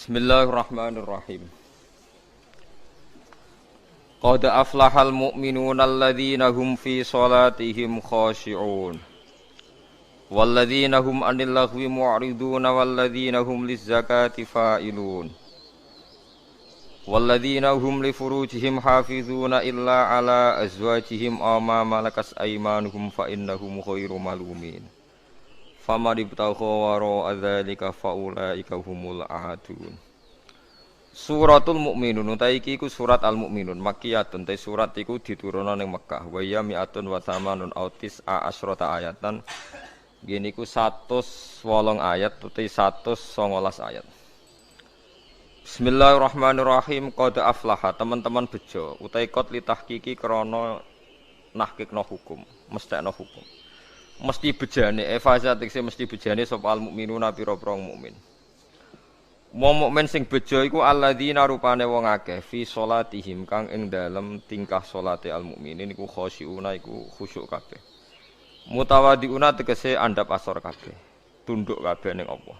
Bismillahirrahmanirrahim. Qad aflahal mu'minuna alladzina hum fi salatihim khashi'un walladzina hum 'anil laghwi mu'ridun walladzina hum lizzakati fa'ilun walladzina hum li furujihim hafizuna illa 'ala azwajihim aw ma malakas aymanuhum fa innahum ghairu malumin. Faman ibtagha wara dzalika faulaika humul aadun. Suratul Mukminun utawi iki iku surat Al-Mukminun makkiyatun te surat iku diturunna ning Mekkah wa ya mi'atun wa thamanun autis asyrata ayatan. Ngene iku 108 ayat utawi 119 ayat. Bismillahirrahmanirrahim. Qad aflaha teman-teman bejo utawi qad li tahqiqi krana nahqiqna hukum, mesthekno hukum. Mesti bejane efaza tekse mesti bejane sapa al mukminuna pira-pira mukmin. Wong mukmin sing bejo iku alladzina rupane wong akeh fi salatihim kang ing dalem tingkah salate al mukminin iku khosyiuna iku khusyuk kabeh. Mutawadiuna tegese andhap asor kabeh, tunduk kabeh ning Allah.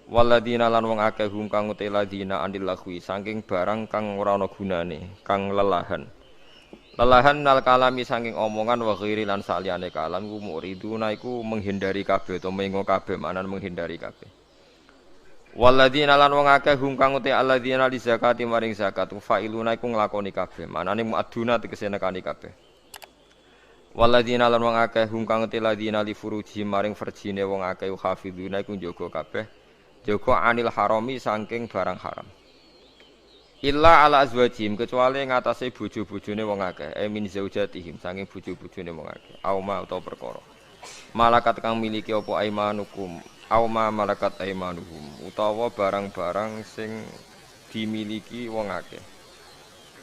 Walladzina lan wong akeh hum kang uteladina andil lahwi saking barang kang ora ana gunane, kang lelahan. Lelahan nal kalami saking omongan wa ghairi lan saliyane kalam ku muriduna iku menghindari kabeh utawa mengo kabeh manan menghindari kabeh. Walladzina lan wong akeh hum kang uti alladzina li zakati maring zakat failuna iku nglakoni kabeh manane muaduna tegese nekani kabeh. Walladzina lan wong akeh hum kang uti alladzina li furuji maring verjine wong akeh hafizuna iku njaga kabeh jaga anil harami saking barang haram. Illa ala azwajihim kecuali ngatasé bojo-bojone wong akeh min zaujatihim saking bojo-bojone wong akeh auma utawa perkara malakat kang miliki apa aimanukum auma malakat aimanuhum utawa barang-barang sing dimiliki wong akeh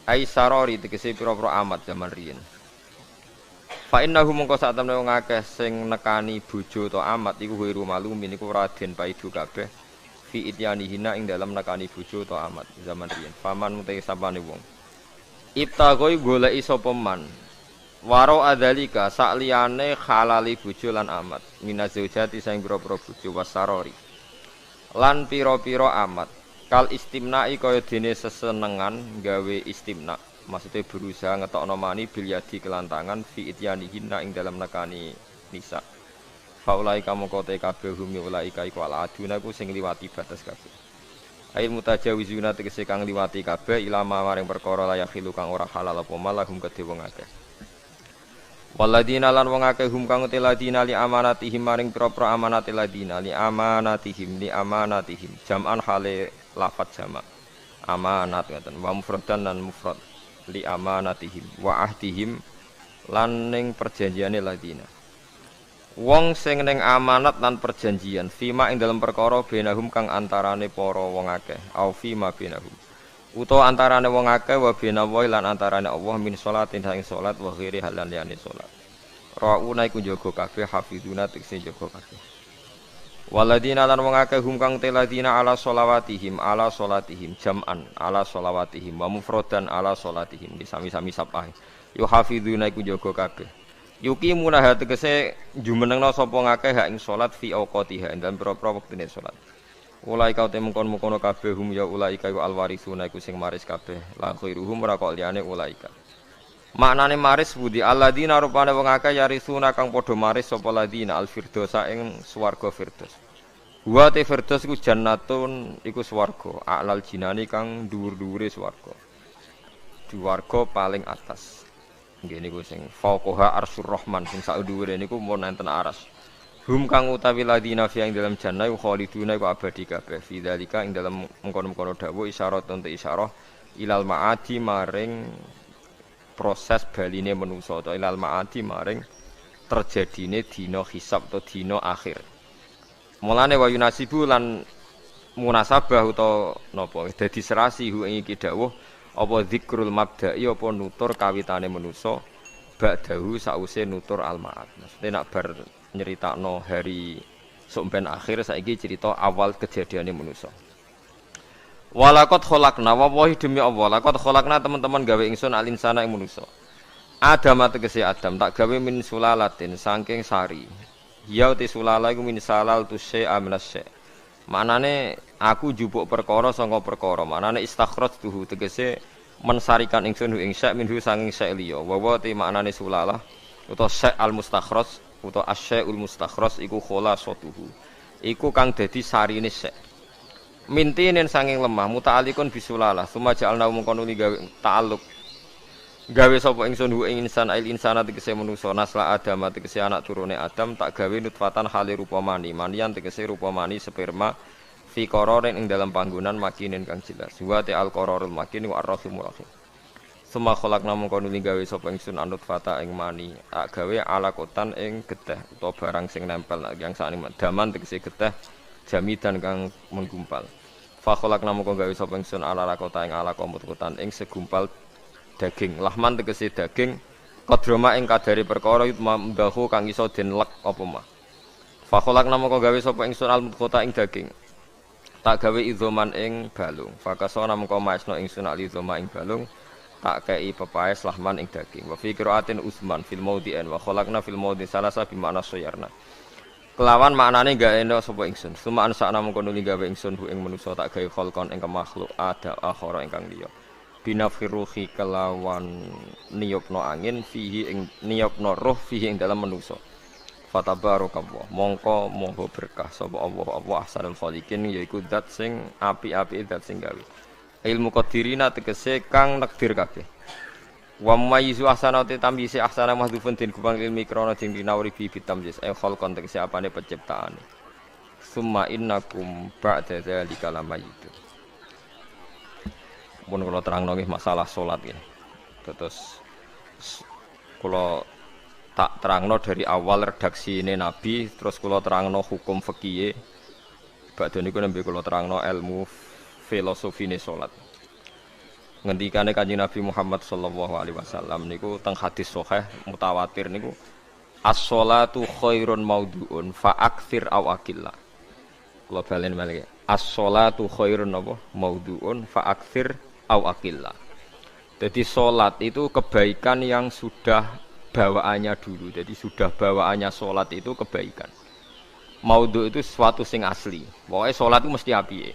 ai sarori tegese pira-pira amat zaman riyin fa innahu mongko sak temne wong akeh sing nekani bojo utawa amat iku wiru malumin iku raden paidu kabeh fi ityanihina ing dalam nekani bojo to amat zaman riyen paman mutai sapane wong ibtagoi goleki sapa man waro adzalika sak liyane halali bojo lan amat minazaujati sing pira-pira bojo wasarori lan pira-pira amat kal istimna'i kaya dene sesenengan gawe istimna maksude berusaha ngetokno mani bilyadi kelantangan fi ityanihina ing dalam nekani nisa. Faulai kamu kote kabeh hum ulai kai ku aladuna ku sing liwati batas kabeh. Ail mutajawizuna tegese kang liwati kabeh ilama maring perkara layak khilu kang ora halal apa malahum kedhe wong akeh. Waladina lan wong akeh hum kang teladina li amanatihim maring pira-pira amanate ladina li amanatihim jam'an hale lafat jamak. Amanat ngoten wa mufradan lan mufrad li amanatihim wa ahdihim lan ning perjanjiane ladina. Wong sing ning amanat lan perjanjian fima ing dalam perkara benahum kang antarane para wong akeh au fima benahum utawa antarane wong akeh wa benawa lan antarane Allah min sholatin ing salat wa ghairi halan liyane salat rauna iku jaga kabeh hafizuna tekse jaga kabeh waladina lan wong akeh hum kang teladina ala sholawatihim ala salatihim jam'an ala sholawatihim wa mufradan ala salatihim disami-sami sapah yo hafizuna iku jaga kabeh yuki munah tegese jumenengna sapa ngakeh hak ing salat fi auqatiha dan pira-pira wektine salat. Ulai kau temungkon-mungkon kabeh hum ya ulai kau alwarisuna iku sing maris kabeh. La khairuhum ora kok liyane ulai ka. Maknane maris budi alladzina rupane wong akeh yarisuna kang padha maris sapa ladina alfirdausa ing swarga firdaus. Wa te firdaus iku jannatun iku swarga, a'lal jinani kang dhuwur-dhuwure swarga. Swarga paling atas. Nggih niku sing fauqaha arsyur rahman sing sak dhuwure niku mun enten aras. Hum kang utawi ladina fi ing dalam jannah khaliduna iku abadi kabeh fi dzalika ing dalam mengkono-mengkono dawuh isyarat untuk isyarah ilal maadi maring proses baline manusa atau ilal maadi maring terjadine dina hisab atau dina akhir. Mulane wa yunasibu lan munasabah utawa napa dadi serasi hu ing iki dawuh apa zikrul mabda'i apa nutur kawitane manusa ba'dahu sause nutur al-ma'ad. Maksudnya nak bar nyeritakno hari sok ben akhir saiki cerita awal kejadiane manusa. Walaqad khalaqna wa wahi demi Allah laqad khalaqna teman-teman gawe ingsun alinsana ing manusa. Adam tegese Adam tak gawe min sulalatin saking sari. Ya uti sulala iku min salal tu syai'a minas syai'. Manane Aku jupuk perkara sanga perkara. Manane istakhrajtuhu tegese mensarikan ingsun ing syai' minhu sanging syai' liya. Wa te maknane sulalah utawa syai' al mustakhraj utawa asy-syai'ul mustakhraj iku khulasatuhu. Iku kang dadi sarine syai'. Mintinen sanging lemah muta'alliqun bisulalah. Suma ja'alna mungkon gawe ta'alluq. Gawe sapa ingsun hu ing insan ail insana tegese manusa nasla Adam tegese anak turune Adam tak gawe nutfatan hale rupa mani manian tegese rupa mani sperma fi qararin ing dalam panggonan makinin kang jelas wa ta al qararul makin wa arrahimul rahim suma khalaqna mungkon gawe sapa ingsun nutfata ing mani tak gawe alakotan ing getih utawa barang sing nempel yang sakniki daman tegese getih jamidan kang menggumpal fa khalaqna mungkon gawe sapa ingsun alakota ing alakomutan ing segumpal daging lahman tegese daging kodroma ing kadari perkara mambahu kang iso den lek apa mah fa khalaqna moko gawe sapa ingsun al mudghata ing daging tak gawe idzoman ing balung fa kasana moko maesno ingsun al idzoma ing balung tak kei pepaes lahman ing daging wa fi qiraatin usman fil maudhi'an wa khalaqna fil maudhi salasa bi makna sayarna kelawan maknane gak eno sapa ingsun suma ansana moko nuli gawe ingsun hu ing manusa tak gawe khalqon ing makhluk ada akhara ingkang liya binafhiruhi kelawan niyopno angin fihi ing niyopno roh fihi ing dalam manusa fatabarakallah mongko moho berkah sapa Allah ahsanul khaliqin yaiku zat sing api-api zat sing gawe ilmu qadirina tegese kang nakdir kabeh wa mayyizu ahsanati tamyizi ahsana mahdhufun din kubang ilmi krana sing dinawri bi bitamyiz khalqan tegese apane penciptaane summa innakum ba'da dzalika lamayitun pun kalau terang nongih masalah solat ini, terus kalau tak terangno dari awal redaksi ini Nabi, terus kalau terangno hukum fikih, badhe niku nembe kalau terangno ilmu filosofi ini solat. Ngendikane Kanjeng Nabi Muhammad sallallahu alaihi wasallam niku teng hadis sahih mutawatir niku as-sholatu khairun maudhu'un fa aktsir aw aqilla. Kula balen malih. As-sholatu khairun apa? Maudhu'un fa aktsir aw aqillah. Jadi solat itu kebaikan yang sudah bawaannya dulu. Jadi sudah bawaannya solat itu kebaikan. Maudhu itu sesuatu sing asli. Pokoknya solat itu mesti apike.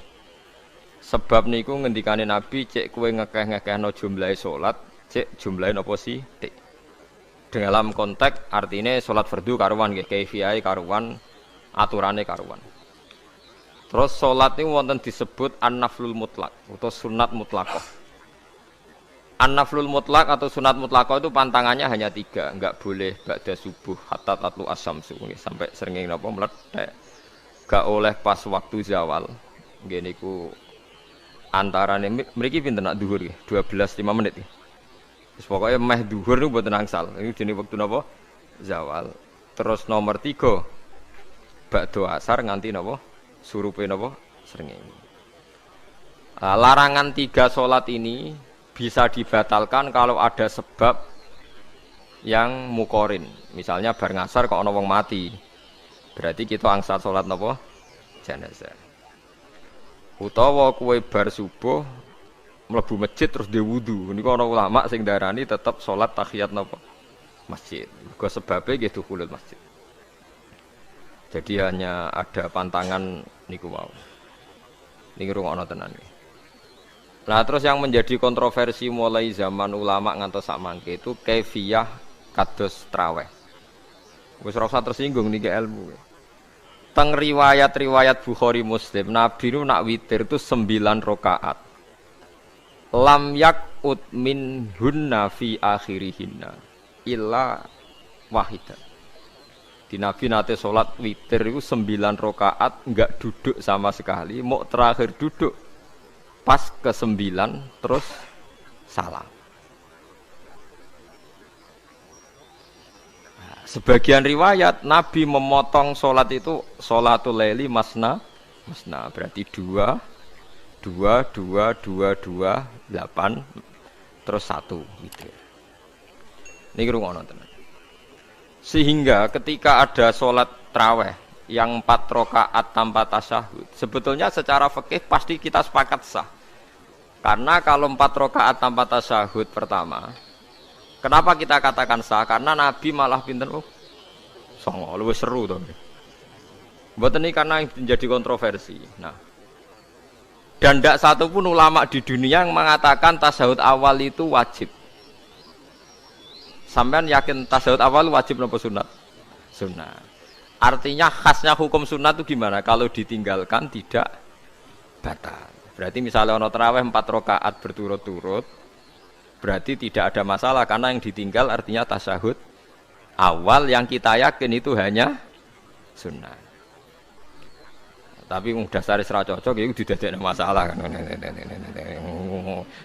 Sebab niku ngendikane Nabi cek kowe ngekeh-ngekehno jumlahe solat, cek jumlahe napa sih? Dalam konteks artinya solat fardu karuan nggih, kaifiyahe karuan, aturane karuan. Terus solat ini wonten disebut an-naflul mutlak atau sunat mutlaqah. An-naflul mutlak atau sunat mutlaqah itu pantangannya hanya 3, enggak boleh ba'da subuh hatta tatlu asyamsu sampai srengenge napa mlethek. Enggak oleh pas waktu zawal. Nggih niku antarane mriki pinten nak dhuwur nggih? 12:05 menit nggih. Wis pokoke meh dhuwur niku mboten angsal. Niku jenenge wektu napa? Zawal. Terus nomor 3 ba'da asar nganti napa? Surupe napa srengenge. Larangan 3 salat ini bisa dibatalkan kalau ada sebab yang mukorin. Misalnya bar ngasar kok ana wong mati. Berarti kita angsal salat napa? Jenazah. Utawa kowe bar subuh mlebu masjid terus dhe wudu. Niku ana ulama sing darani tetep salat tahiyat napa? Masjid. Mergo sebabe nggih dukhulul masjid. Jadi hanya ada pantangan niku wau. Niki rungokno tenan iki. Nah, terus yang menjadi kontroversi mulai zaman ulama ngantos sak mangke itu kaifiyah kados traweh. Wis ora usah tersinggung niki ilmu. Teng riwayat-riwayat Bukhari Muslim, Nabi nu nak witir itu 9 rakaat. Lam yakut min hunna fi akhirihinna illa wahidah. Di Nabi nate sholat witir itu 9 rakaat enggak duduk sama sekali, mau terakhir duduk pas ke-9 terus salam. Sebagian riwayat Nabi memotong sholat itu sholatul laili masna berarti 2 8 terus 1 witir. Niki rungono tenan. Sehingga ketika ada sholat traweh yang 4 rakaat tanpa tasyahud, sebetulnya secara fikih pasti kita sepakat sah. Karena kalau 4 rakaat tanpa tasyahud pertama, kenapa kita katakan sah? Karena Nabi malah pinten songo, luwih seru to. Mboten iki karena yang menjadi kontroversi. Nah, Dan tidak satu pun ulama di dunia yang mengatakan tasyahud awal itu wajib. Sampean yakin tasyahud awal wajib nopo sunat? Sunat. Artinya khasnya hukum sunat itu gimana? Kalau ditinggalkan tidak batal. Berarti misalnya ono tarawih 4 rakaat berturut-turut, berarti tidak ada masalah karena yang ditinggal artinya tasyahud awal yang kita yakin itu hanya sunnah. Tapi dasar ra cocok itu didadekno masalah kan.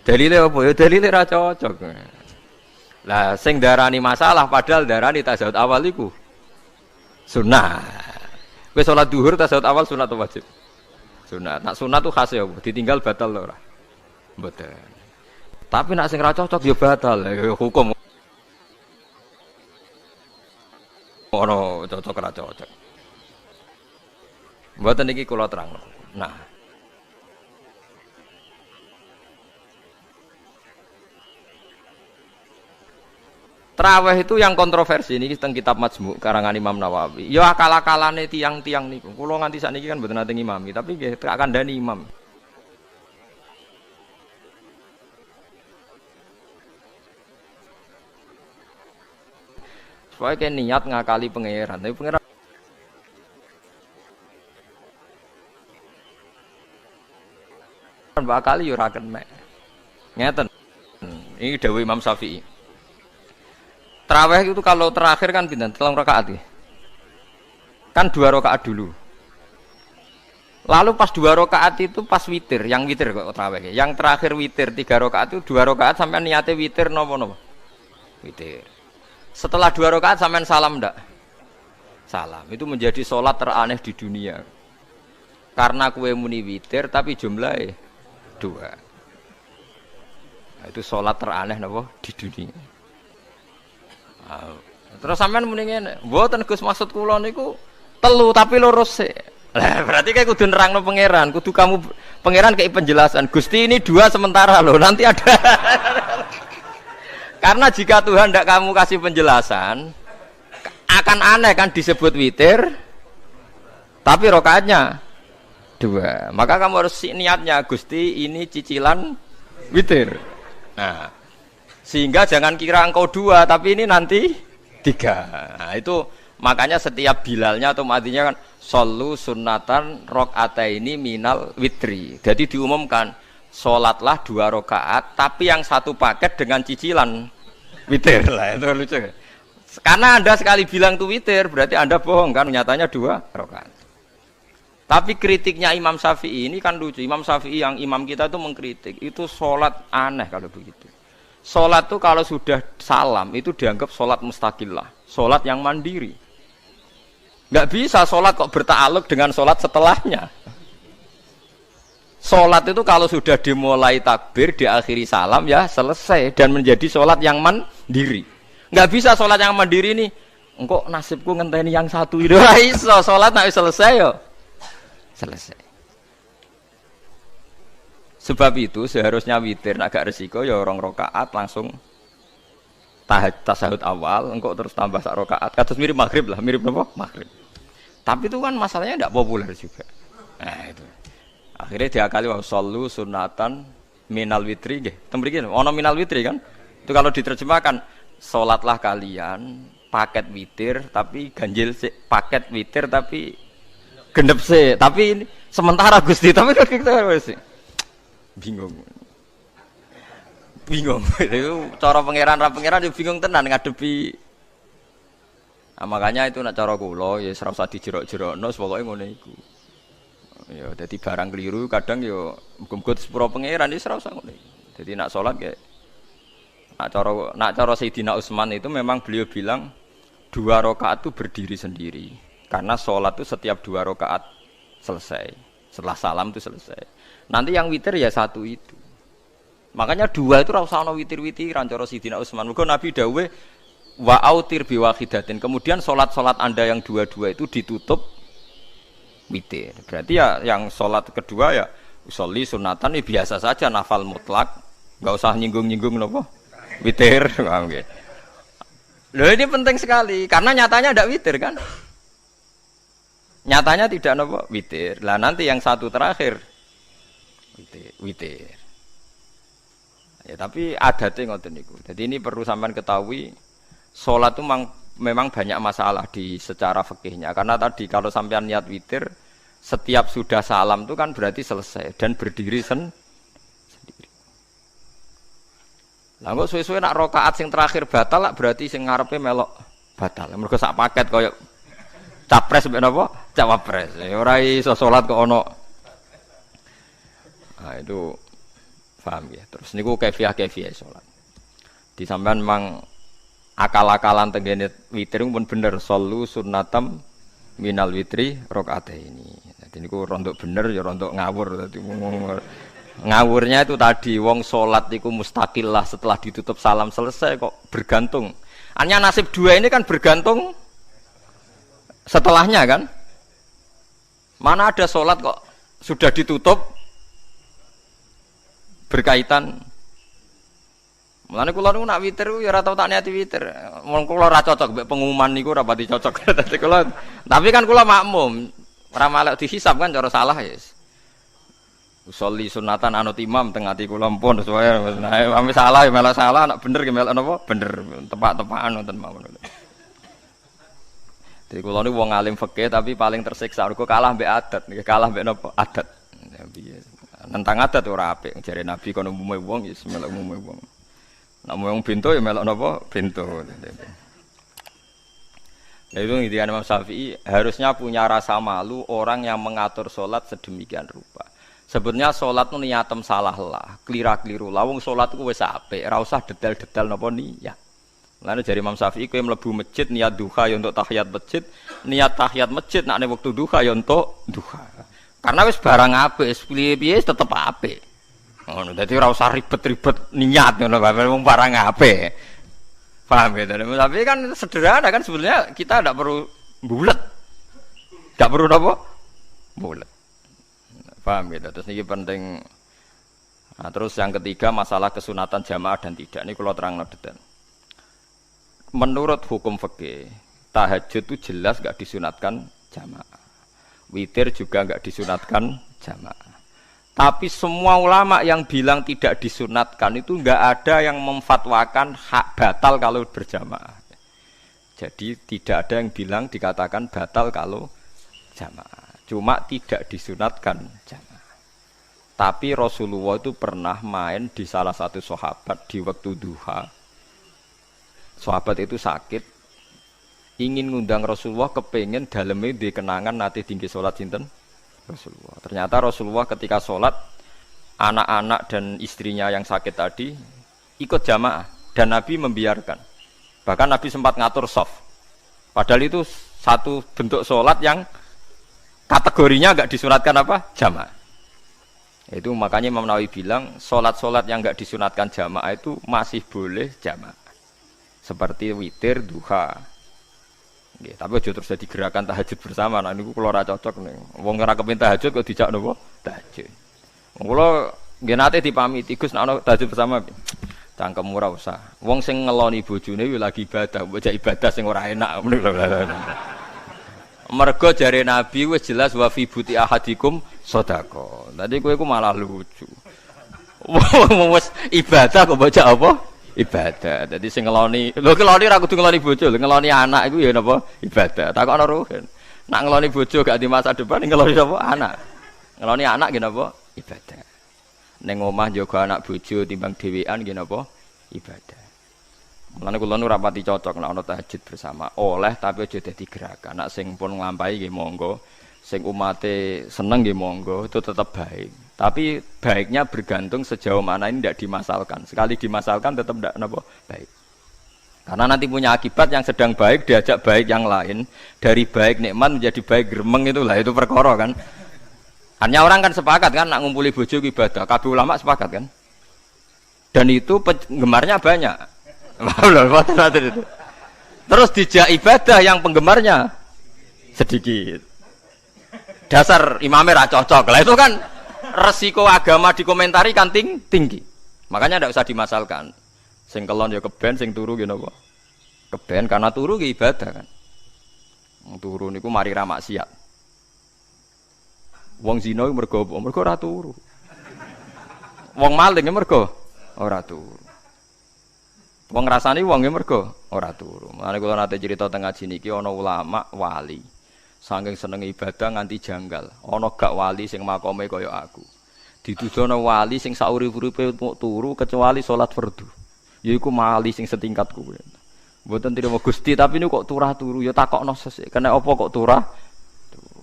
Dalile apa ya? Dalile ra cocok. Lah sing darani masalah padahal darani tasyahud awal iku sunnah. Kowe salat zuhur tasyahud awal sunat atau wajib? Sunat. Nak sunat tuh khas ya, ditinggal batal ora? Mboten. Tapi nak sing ra cocok ya batal, ya hukum. Ono cocok ra cocok. Mboten iki kula terangno. Nah. Traweh itu yang kontroversi ini teng kitab Majmu' karangan Imam Nawawi. Ya akal-akalane tiang-tiang niku. Kula nganti sakniki kan mboten nate ngimami, tapi nggih tak kandhani imam. Supaya kayak niat ngakali pangeran, tapi pangeran bakal yo ora kena. Ngeten. Ini dawuh Imam Syafi'i. Tarawih itu kalau terakhir kan pinten? 3 rakaat ya. Kan 2 rakaat dulu. Lalu pas 2 rakaat itu pas witir, yang witir kok tarawih. Yang terakhir witir 3 rakaat itu 2 rakaat sampai niate witir napa-napa? Witir. Setelah 2 rakaat sampean salam ndak? Salam. Itu menjadi sholat teraneh di dunia. Karena kue muni witir tapi jumlahnya 2. Nah, itu sholat teraneh napa di dunia. Terus sampean muni ngene, mboten Gus maksud kula niku 3 tapi lurus sih. Lah berarti kayak kudu nerangno pangeran, kudu kamu pangeran kayak penjelasan. Gusti ini 2 sementara loh, nanti ada. Karena jika Tuhan tidak kamu kasih penjelasan, akan aneh kan disebut witir, tapi rokaatnya 2. Maka kamu harus niatnya, Gusti ini cicilan witir. Nah, sehingga jangan kira engkau 2, tapi ini nanti 3. Nah, itu makanya setiap bilalnya atau matinya kan solu sunnatan rakaataini minal witri. Jadi diumumkan sholatlah 2 rakaat, tapi yang 1 paket dengan cicilan witir lah. Itu lucu. Karena Anda sekali bilang itu witir, berarti Anda bohong kan? Nyatanya 2 rakaat. Tapi kritiknya Imam Syafi'i ini kan lucu. Imam Syafi'i yang imam kita itu mengkritik, itu sholat aneh kalau begitu. Sholat itu kalau sudah salam itu dianggap sholat mustaqillah, sholat yang mandiri. Nggak bisa sholat kok berta'aluk dengan sholat setelahnya. Sholat itu kalau sudah dimulai takbir, diakhiri salam ya selesai dan menjadi sholat yang mandiri. Nggak bisa sholat yang mandiri nih. Engkau nasibku ngenteni yang 1 itu. Iso sholat nggak selesai yo. Selesai. Sebab itu seharusnya witir agak resiko ya 2 rakaat langsung tasyahud awal, engkau terus tambah 1 rakaat. Kados mirip maghrib lah, mirip apa? Maghrib. Tapi itu kan masalahnya tidak populer juga. Nah itu. Akhirnya diakali wa shollu sunatan minal witri nggih. Teng mriki ana minal witri kan? Itu kalau diterjemahkan salatlah kalian paket witir tapi ganjil sih, paket witir tapi gendep sih. Tapi ini sementara Gusti, tapi kok kita wis bingung. Itu cara pangeran ra pangeran yo bingung tenan ngadepi. Nah, makanya itu nak cara kula ya ora usah dijerok-jerokno pokoke ngono iku. Ya dadi barang keliru kadang yo muga-muga sepuro pangeran wis ora usah ngono. Jadi nak salat ya nak cara Sayyidina Utsman itu memang beliau bilang 2 rakaat itu berdiri sendiri. Karena salat itu setiap 2 rakaat selesai. Setelah salam itu selesai. Nanti yang witir ya 1 itu. Makanya 2 itu ora usah ana witir-witiran cara Sayyidina Utsman. Muga Nabi dawuh wa autir bi wahidatin. Kemudian salat-salat Anda yang 2 itu ditutup witir. Berarti ya yang salat kedua ya usolli sunatan ya biasa saja nafal mutlak. Enggak usah nyinggung-nyinggung napa? Witir, paham nggih. Loh ini penting sekali karena nyatanya ndak witir kan? Nyatanya tidak napa? Witir. Lah nanti yang 1 terakhir witir. Ya tapi adatnya ngoten niku. Jadi ini perlu sampean ketahui, salat itu memang banyak masalah di secara fikihnya. Karena tadi kalau sampean niat witir, setiap sudah salam itu kan berarti selesai dan berdiri sendiri. Lah kok suwe-suwe nak rakaat sing terakhir batal lah berarti sing ngarepe melok batal. Mergo sak paket koyo capres mbek napa? Cawapres. Ora iso salat kok ono. Nah itu paham ya. Terus niku kaifiah salat. Di sampean memang akal-akalan tenggene witir pun bener sallu sunnatam minal witri rakaataini. Jadi niku rontok bener ya rontok ngawur. Dadi ngawurnya itu tadi wong salat niku mustaqillah setelah ditutup salam selesai kok bergantung. Hanya nasib dua ini kan bergantung setelahnya kan. Mana ada salat kok sudah ditutup berkaitan. Mulane kula niku nak witir ya ora tau tak niati witir. Wong kula ora cocok mbek pengumuman niku ora pati cocok. Dadi kula tapi kan kula makmum. Ora malek dihisab kan cara salah ya. Usolli sunatan anut imam teng ati kula pun sesuai. Nah, ame salah ya malah salah, nak bener ki melok napa? Bener. Tepak-tepakan wonten mawon. Jadi kula niku wong alim fikih tapi paling tersiksa mergo kalah mbek adat. Nggih kalah mbek napa? Adat. Ya piye. Nentang adat ora apik. Jare Nabi kono umume wong ya melok umume wong. Nek wong bento ya melok napa? Bento. Nah itu intinya Imam Syafi'i harusnya punya rasa malu orang yang mengatur sholat sedemikian rupa. Sebenarnya sholat itu niatem salah lah, kelira-keliru lah. Wong sholat itu wis apik, ora usah detail-detail napa niat. Lalu dari Imam Syafi'i kowe mlebu masjid niat duha ya untuk tahiyat masjid, niat tahiyat masjid nek wektu duha ya untuk duha. Karena wis barang apik, piye-piye tetep apik. Ngono, dadi ora usah ribet-ribet niat ngono wong barang apik. Paham ya? Tapi kan sederhana kan sebenarnya kita tidak perlu bulat, tidak perlu apa bulat. Paham ya? Terus ini penting. Nah, terus yang ketiga masalah kesunatan jamaah dan tidak. Ini kalau terang detail. Menurut hukum fikih, tahajud itu jelas nggak disunatkan jamaah. Witir juga nggak disunatkan jamaah. Tapi semua ulama yang bilang tidak disunatkan itu enggak ada yang memfatwakan hak batal kalau berjamaah. Jadi tidak ada yang bilang dikatakan batal kalau jamaah. Cuma tidak disunatkan jamaah. Tapi Rasulullah itu pernah main di salah satu sahabat di waktu duha. Sahabat itu sakit, ingin ngundang Rasulullah, kepengen dalamnya di kenangan nanti tinggi sholat sinten Rasulullah. Ternyata Rasulullah ketika sholat, anak-anak dan istrinya yang sakit tadi ikut jamaah dan Nabi membiarkan. Bahkan Nabi sempat ngatur soft. Padahal itu satu bentuk sholat yang kategorinya enggak disunatkan apa? Jamaah. Itu makanya Imam Nawawi bilang sholat-sholat yang enggak disunatkan jamaah itu masih boleh jamaah. Seperti witir, duha. Nggih, tapi aja terus jadi gerakan tahajud bersama. Nah niku kula ora cocok ning. Wong ora kepen tahajud kok dijak napa? Tahajud. Wong kula nggih nate dipamiti Gus nek ana tahajud bersama. Cangkem ora usah. Wong sing ngeloni bojone yo lagi ibadah, mbok ibadah sing ora enak. Mergo jare Nabi wis jelas wa fi buti ahadikum sedekah. Tadi kowe iku malah lucu. Wong wis ibadah kok mbok apa? Ibadah. Jadi sing ngeloni, lho ngeloni ra kudu ngeloni bojo, ngeloni anak iku ya napa? Ibadah. Takokno ruhen. Nak ngeloni bojo gak di masa depan ngeloni sapa? Anak. Ngeloni anak nggih napa? Ibadah. Ning omah njaga anak bojo timbang dhewean nggih napa? Ibadah. Mulane kula nu rapati cocok nek ana tahajud bersama. Oleh tapi aja dadi gerakan. Nak sing pun nglampahi nggih monggo. Sing umate seneng nggih monggo, itu tetap baik. Tapi baiknya bergantung sejauh mana ini tidak dimasalkan. Sekali dimasalkan tetap tidak napa baik. Karena nanti punya akibat yang sedang baik diajak baik yang lain, dari baik nikmat menjadi baik gremeng itulah itu perkara kan. Hanya orang kan sepakat kan nak ngumpuli bojo ibadah, kabeh ulama sepakat kan. Dan itu penggemarnya banyak. Terus dijak ibadah yang penggemarnya sedikit. Dasar imamnya ra cocok. Lah itu kan resiko agama dikomentari kan tinggi. Makanya tidak usah dimasalkan. Sing kelon ya keben, sing turu ya napa? Keben karena turu ya ibadah kan. Wong turu niku mari ra maksiat. Wong zina iku mergo apa? Mergo ora turu. Wong maling ya mergo ora turu. Wong ngrasani wong ya mergo ora turu. Mulane kula nate cerita teng ngaji niki ana ulama wali. Saking seneng ibadah nganti janggal. Ana gak wali sing makome kaya aku. Ditudono wali sing saurip-uripe turu kecuali salat fardu. Yaiku wali sing setingkat kuwi. Mboten trimo Gusti tapi niku kok turah turu ya takokno sesuk. Kena apa kok turah? Turu.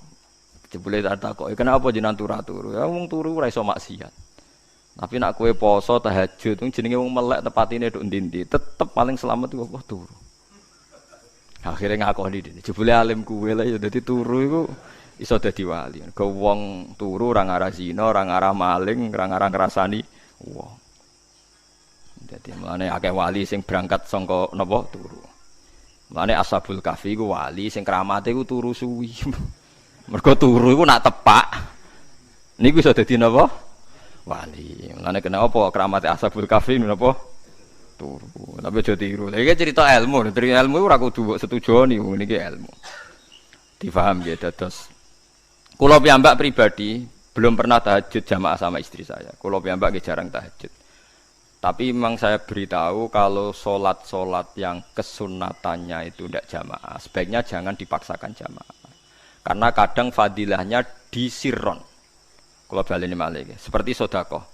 Jebule tak takoki, kenapa jenengan turah turu? Ya wong turu ora iso maksiat. Tapi nak kowe poso tahajud jenenge wong melek tepatine nduk ndi-ndi, tetep paling selamat iku apa turu. Akhire ngakoni dene. Jebule alim kuwe lah ya dadi turu iku iso dadi wali. Go wong turu ora ngarah zina, ora ngarah maling, ora ngarah ngrasani wong. Dadi mulane akeh wali sing berangkat saka napa turu. Mulane Ashabul Kahfi iku wali sing kramate iku turu suwi. Mergo turu iku nak tepak niku iso dadi napa? Wali. Mulane kena apa kramate Ashabul Kahfi napa? Turu. Tapi aja tiru. Lha iki cerita ilmu, ilmu ora kudu mbok setujoni niki ilmu. Difaham ya dados. Kula piyambak pribadi belum pernah tahajud jamaah sama istri saya. Kula piyambak jarang tahajud. Tapi memang saya beritahu kalau sholat yang kesunatannya itu tidak jamaah, sebaiknya jangan dipaksakan jamaah. Karena kadang fadilahnya disirron. Kalau baleni malih, seperti sedekah.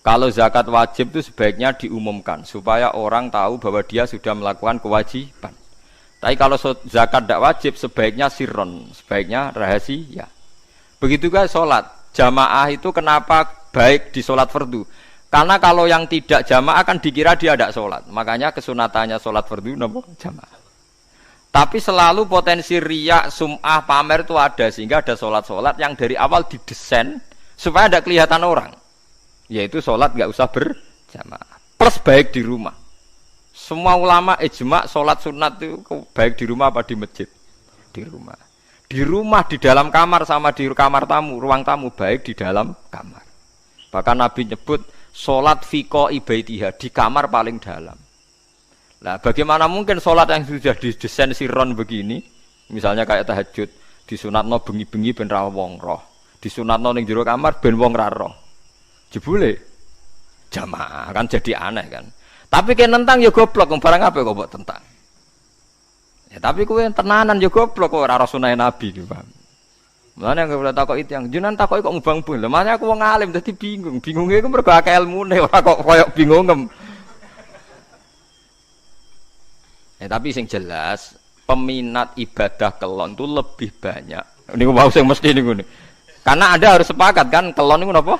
Kalau zakat wajib itu sebaiknya diumumkan supaya orang tahu bahwa dia sudah melakukan kewajiban. Tapi kalau zakat tidak wajib sebaiknya sirron, sebaiknya rahasia. Begitu juga sholat jamaah itu kenapa baik di sholat fardu? Karena kalau yang tidak jamaah akan dikira dia tidak sholat. Makanya kesunatannya sholat fardu napa jamaah. Tapi selalu potensi riya, sum'ah, pamer itu ada. Sehingga ada sholat-sholat yang dari awal didesain supaya tidak kelihatan orang. Yaitu sholat nggak usah berjamaah. Plus baik di rumah. Semua ulama ijma sholat sunat itu baik di rumah apa di masjid? Di rumah. Di rumah, di dalam kamar sama di kamar tamu, ruang tamu baik di dalam kamar. Bahkan Nabi nyebut sholat fiko ibaitiha di kamar paling dalam. Nah, bagaimana mungkin sholat yang sudah didesain sirron begini, misalnya kayak tahajud, disunatno bengi-bengi ben ra wong roh, disunatno ning jero kamar ben wong ra roh. Jebule jamaah kan jadi aneh kan. Tapi kene nentang ya goblok, barang apa kok mbok tentang. Ya tapi kowe tenanan ya goblok kok ora sunah Nabi iki, Pak. Mulane nek ora takok itu yang jenengan takoki kok ngubang-ubang. Lha makane aku wong alim dadi bingung. Bingunge iku mergo akeh ilmune ora kok koyo bingungem. Tapi sing jelas peminat ibadah kelon itu lebih banyak. Niku wau sing mesti niku. Karena Anda harus sepakat kan kelon niku napa?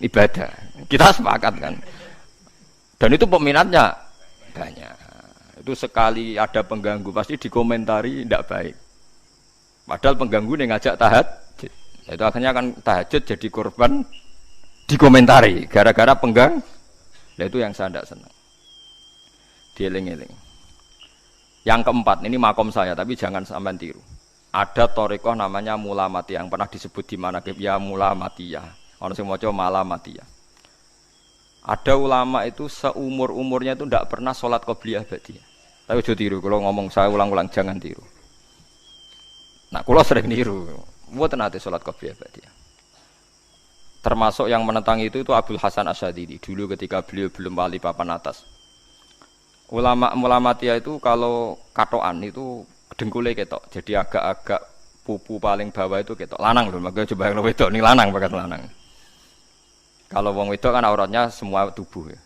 Ibadah. Kita sepakat kan. Dan itu peminatnya banyak. Itu sekali ada pengganggu pasti dikomentari tidak baik. Padahal pengganggu yang ngajak tahajud. Itu akhirnya kan tahajud jadi korban dikomentari gara-gara penggang. Nah itu yang saya tidak senang. Dieling-eling. Yang keempat, ini makom saya tapi jangan sampai tiru. Ada thariqah namanya Mulamatiyah yang pernah disebut di mana ya Mulamatiyah. Orang sing maca Malamatiyah. Ada ulama itu seumur-umurnya itu tidak pernah sholat qobliyah ba'diyah. Tapi aja tiru, kalau ngomong saya ulang-ulang jangan tiru. Nah, kalau sering niru, mboten ate salat qobliyah ba'diyah. Termasuk yang menentang itu Abdul Hasan Asy'adzili dulu ketika beliau belum wali papan atas. Ulama Mulamatiyah itu kalau katoan itu dengkule ketok, jadi agak-agak pupu paling bawah itu ketok. Lanang lho, makanya coba yang wedok ning lanang bakat lanang. Kalau wong wedok kan auratnya semua tubuh ya.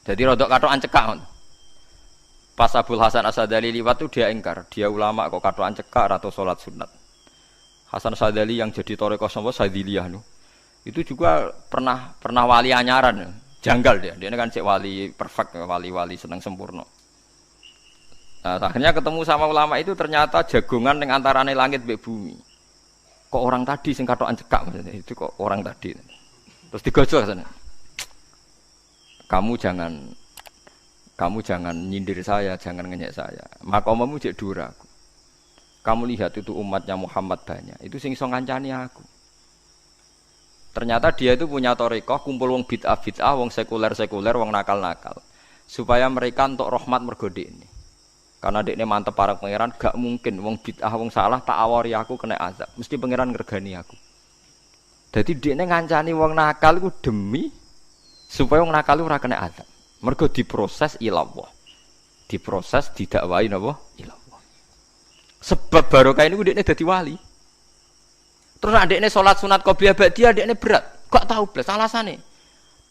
Jadi rodok katokan cekak. Pas Abdul Hasan Asy'adzili liwat itu dia ingkar, dia ulama kok katokan cekak atau sholat sunat. Hasan Asy'adzili yang jadi thariqah sapa Sadziliyah nu. Itu juga pernah wali anyaran. Janggal dia kan cek wali perfect, wali seneng sempurna. Nah, akhirnya ketemu sama ulama itu ternyata jagongan yang antarane langit mbek bumi. Kok orang tadi sing katokan cekak maksudnya itu kok orang tadi. Terus digojol sana. Kamu jangan nyindir saya, jangan ngenyek saya. Makomamu cek duraku. Kamu lihat itu umatnya Muhammad banyak. Itu sing iso ngancani aku. Ternyata dia itu punya thariqah kumpul wong bid'ah, wong sekuler, wong nakal. Supaya mereka untuk rahmat mergo ini. Karena dekne mantep para pangeran, gak mungkin wong bid'ah, wong salah tak awari aku kena azab. Mesti pangeran ngergani aku. Jadi dekne ngancani wong nakal iku demi Supaya wong nakal ora kena azab. Mergo diproses ila Allah. Diproses didakwai napa? Ila Allah. Sebab barokah ini dekne dadi wali. Terus adekne salat sunat qobliyah ba'diyah adekne berat. Gak tahu blas alasane.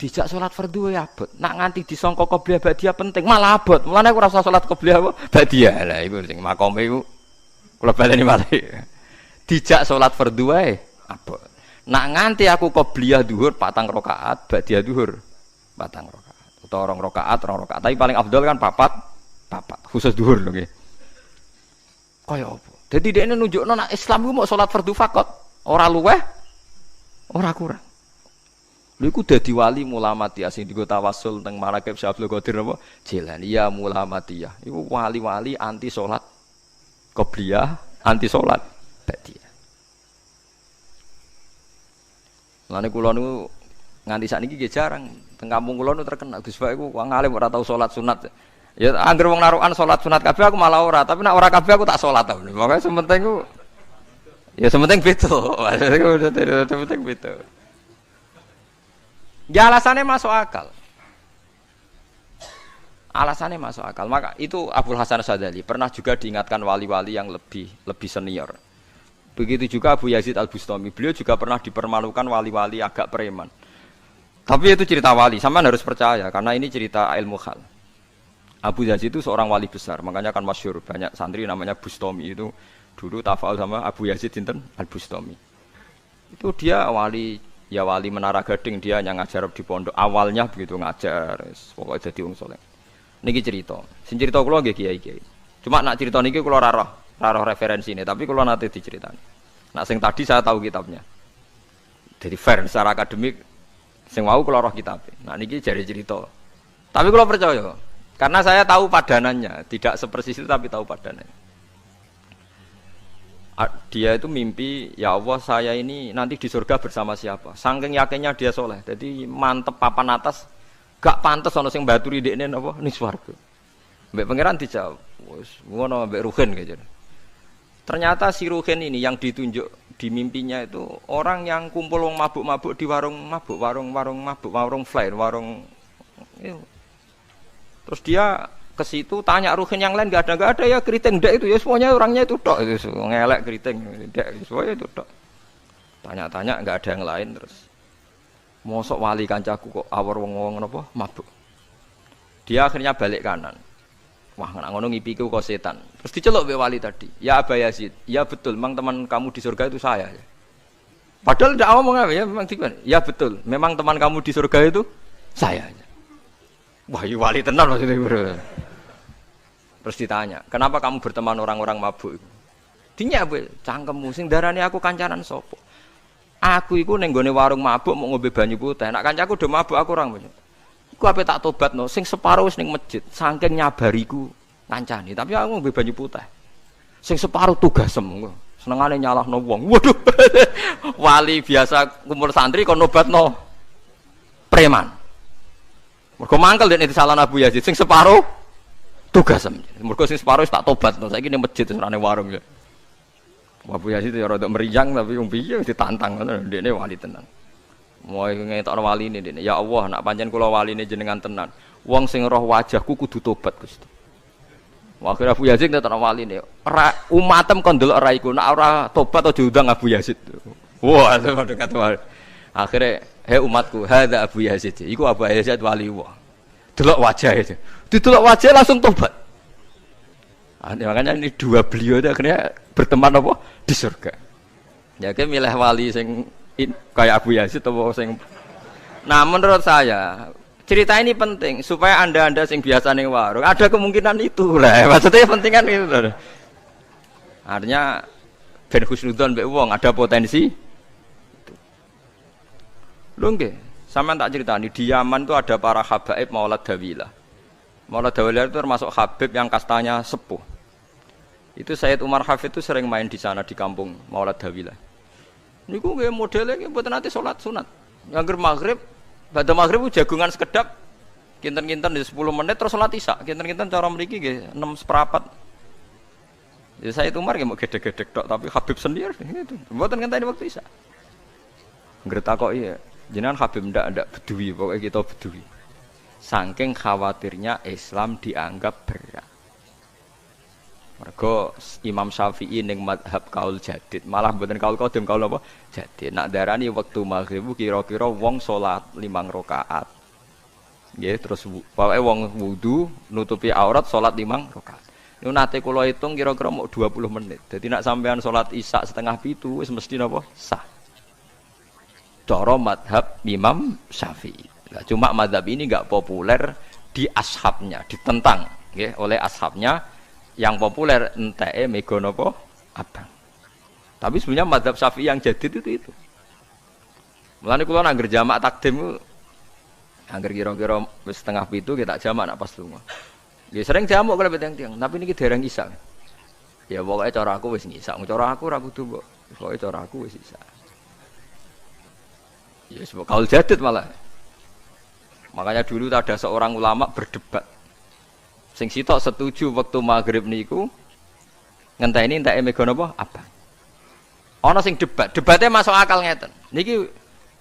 Dijak salat fardhu ya abot. Nak nganti disangka qobliyah ba'diyah penting malah abot. Mulane aku ora usah salat qobliyah ba'diyah. Lah iku sing makome iku kula baleni malih. Dijak salat fardhu wae abot. Nak nganti aku qobliyah zuhur 4 rakaat, ba'diyah zuhur 4 rakaat. Utawa 2 rakaat, 2 rakaat. Tapi paling afdal kan papat khusus zuhur lho nggih. Kaya apa? Dadi dekne nunjukno nek Islam ku mau salat fardhu faqat, ora luweh, ora kurang. Lha iku dadi wali mulamatiyah sing digo tawasul teng Marakib Syekh Abdul Qadir apa? Jilani ya mulamatiyah. Iku wali-wali anti salat qobliyah, anti salat ba'diyah. Lane kula niku nganti sakniki nggih jarang teng kampung kula niku terkenal Gus Pak iku wong alim ora tau salat sunat. Ya anggere wong narukan salat sunat kabeh aku malah ora, tapi nek ora kabeh aku tak salat ta. Pokoke sementing ku ya sementing beda. Sementing beda. Ya alasannya masuk akal. Alasannya masuk akal. Maka itu Abdul Hasan Asy'adzali pernah juga diingatkan wali-wali yang lebih senior. Begitu juga Abu Yazid Al-Bustami. Beliau juga pernah dipermalukan wali-wali agak preman. Tapi itu cerita wali, sampean harus percaya karena ini cerita ilmu hal. Abu Yazid itu seorang wali besar, makanya kan masyhur banyak santri namanya Bustami itu dulu tafa'ul sama Abu Yazid sinten Al-Bustami. Itu dia wali Menara Gading, dia yang ngajar di pondok. Awalnya begitu ngajar, pokoknya jadi wong saleh. Niki cerita. Sing cerita kula nggih kiai-kiai. Cuma nak cerita niki kula ora roh referensine, tapi kula nate diceritani. Nak sing tadi saya tahu kitabnya. Jadi fair secara akademik sing wau kula roh kitab. Nah niki jare cerita. Tapi kula percaya karena saya tahu padanannya, tidak sepersis itu tapi tahu padanannya. Dia itu mimpi, ya Allah saya ini nanti di surga bersama siapa. Saking yakinnya dia soleh, jadi mantep papan atas, gak pantes ono sing baturi dekne napa ning swarga. Mbek pangeran dijawab, wis ngono mbek Ruhin gitu. Ternyata si Ruhin ini yang ditunjuk di mimpinya itu orang yang kumpul wong mabuk-mabuk di warung mabuk, warung flare, warung. Terus dia ke situ tanya Ruhin yang lain nggak ada ya keriting ndak itu ya semuanya orangnya itu tok itu ngelek keriting ndak semuanya itu tok. Tanya-tanya nggak ada yang lain terus. Mosok wali kancaku kok awor wong-wong napa mabuk. Dia akhirnya balik kanan. Wah nak ngono ngipiku kok setan. Terus diceluk mbek wali tadi. Ya Aba Yazid, ya betul memang teman kamu di surga itu saya ya. Padahal ndak ngomong apa ya memang tiba. Ya betul, memang teman kamu di surga itu saya. Wah, wali tenan maksudnya bro. Terus ditanya, kenapa kamu berteman orang-orang mabuk itu? Dinya apa? Cangkemmu sing darane aku kancanan sopo. Aku iku ning gone warung mabuk mau ngombe banyu putih. Nak kancaku do mabuk aku orang banyak. Iku ape tak tobatno, sing separuh wis ning masjid, saking nyabariku ngancani, tapi aku ngombe banyu putih. Sing separuh tugasem. Senengane nyalahno wong. Waduh. Wali biasa kumpul santri kon nobatno preman. Mergo mangkel dene disalah Abu Yazid sing separuh tugas. Mergo sing separuh tak tobat to. Saiki ning masjid serane warung ya. Abu Yazid ya rada meriang tapi wong piye ditantang ngono dene wali tenan. Mau ngetokno waline dene. Ya Allah, nak pancen kula waline jenengan tenan. Wong sing roh wajahku kudu tobat Gusti. Akhire Abu Yazid ngetokno waline. Ora umatem kon delok ora iku. Nak ora tobat aja diundang Abu Yazid. Wah, dekat wae. Akhirnya, hei umatku, hadza Abu Yazid. Iku Abu Yazid wali Allah. Delok wajah itu. Didelok wajah langsung tobat. Makanya ini dua beliau itu akhirnya berteman apa? Di surga. Ya kan milih wali sing kayak Abu Yazid atau sing. Nah, menurut saya cerita ini penting supaya anda sing biasa ning warung ada kemungkinan itu lah. Maksudnya penting kan itu. Artinya ben husnudzon mbek wong ada potensi. Lho nggih, sampean tak critani di Yaman itu ada para habaib Maulad Dawilah. Maulad Dawilah itu termasuk habib yang kastanya sepuh. Itu Sayyid Umar Hafid itu sering main di sana di kampung Maulad Dawilah. Niku nggih modele nggih mboten nate salat sunat. Ngangger maghrib, badhe maghrib jagungan sekedap kinten-kinten di 10 menit terus salat Isya. Kinten-kinten cara mriki nggih 6:04. Ya Sayyid Umar nggih mau gedhe-gedhe tok tapi habib sendiri gitu. Mboten ngenteni waktu Isya. Ngger takoki ya. Jenengan Habib ndak bedui, pokoknya kita bedui. Saking khawatirnya Islam dianggap berat. Mergo Imam Syafi'i ning mazhab kaul jadid, malah mboten kaul qadim, kaul apa? Jadid. Nak darani wektu maghrib kira-kira wong salat 5 rakaat. Nggih, terus pokoke wong wudu nutupi aurat salat 5 rakaat. Niku nate kula hitung kira-kira mau 20 menit. Dadi nak sampean salat Isya setengah 7 wis mesti napa? Sah. Cara mazhab Imam Syafi'i. Nah, cuma mazhab ini enggak populer di ashabnya, ditentang nggih oleh ashabnya. Yang populer enteke mega napa abang. Tapi sebenarnya mazhab Syafi'i yang jadid itu. Mulane kula nang jamak takdim angger kira-kira wis setengah 7 kita jamak nak pas lunga. Ya sering jamak kalau tiang-tiang, tapi niki dereng isa. Ya pokoke cara aku wis ngisa, cara aku ora kudu mbok. Pokoke cara aku wis isa. Ya sebab kaul jadid malah. Makanya dulu ada seorang ulama berdebat. Sing sitok setuju waktu maghrib niku ngenteni enteke mega napa abang. Ana sing debatnya masuk akal ngeten. Niki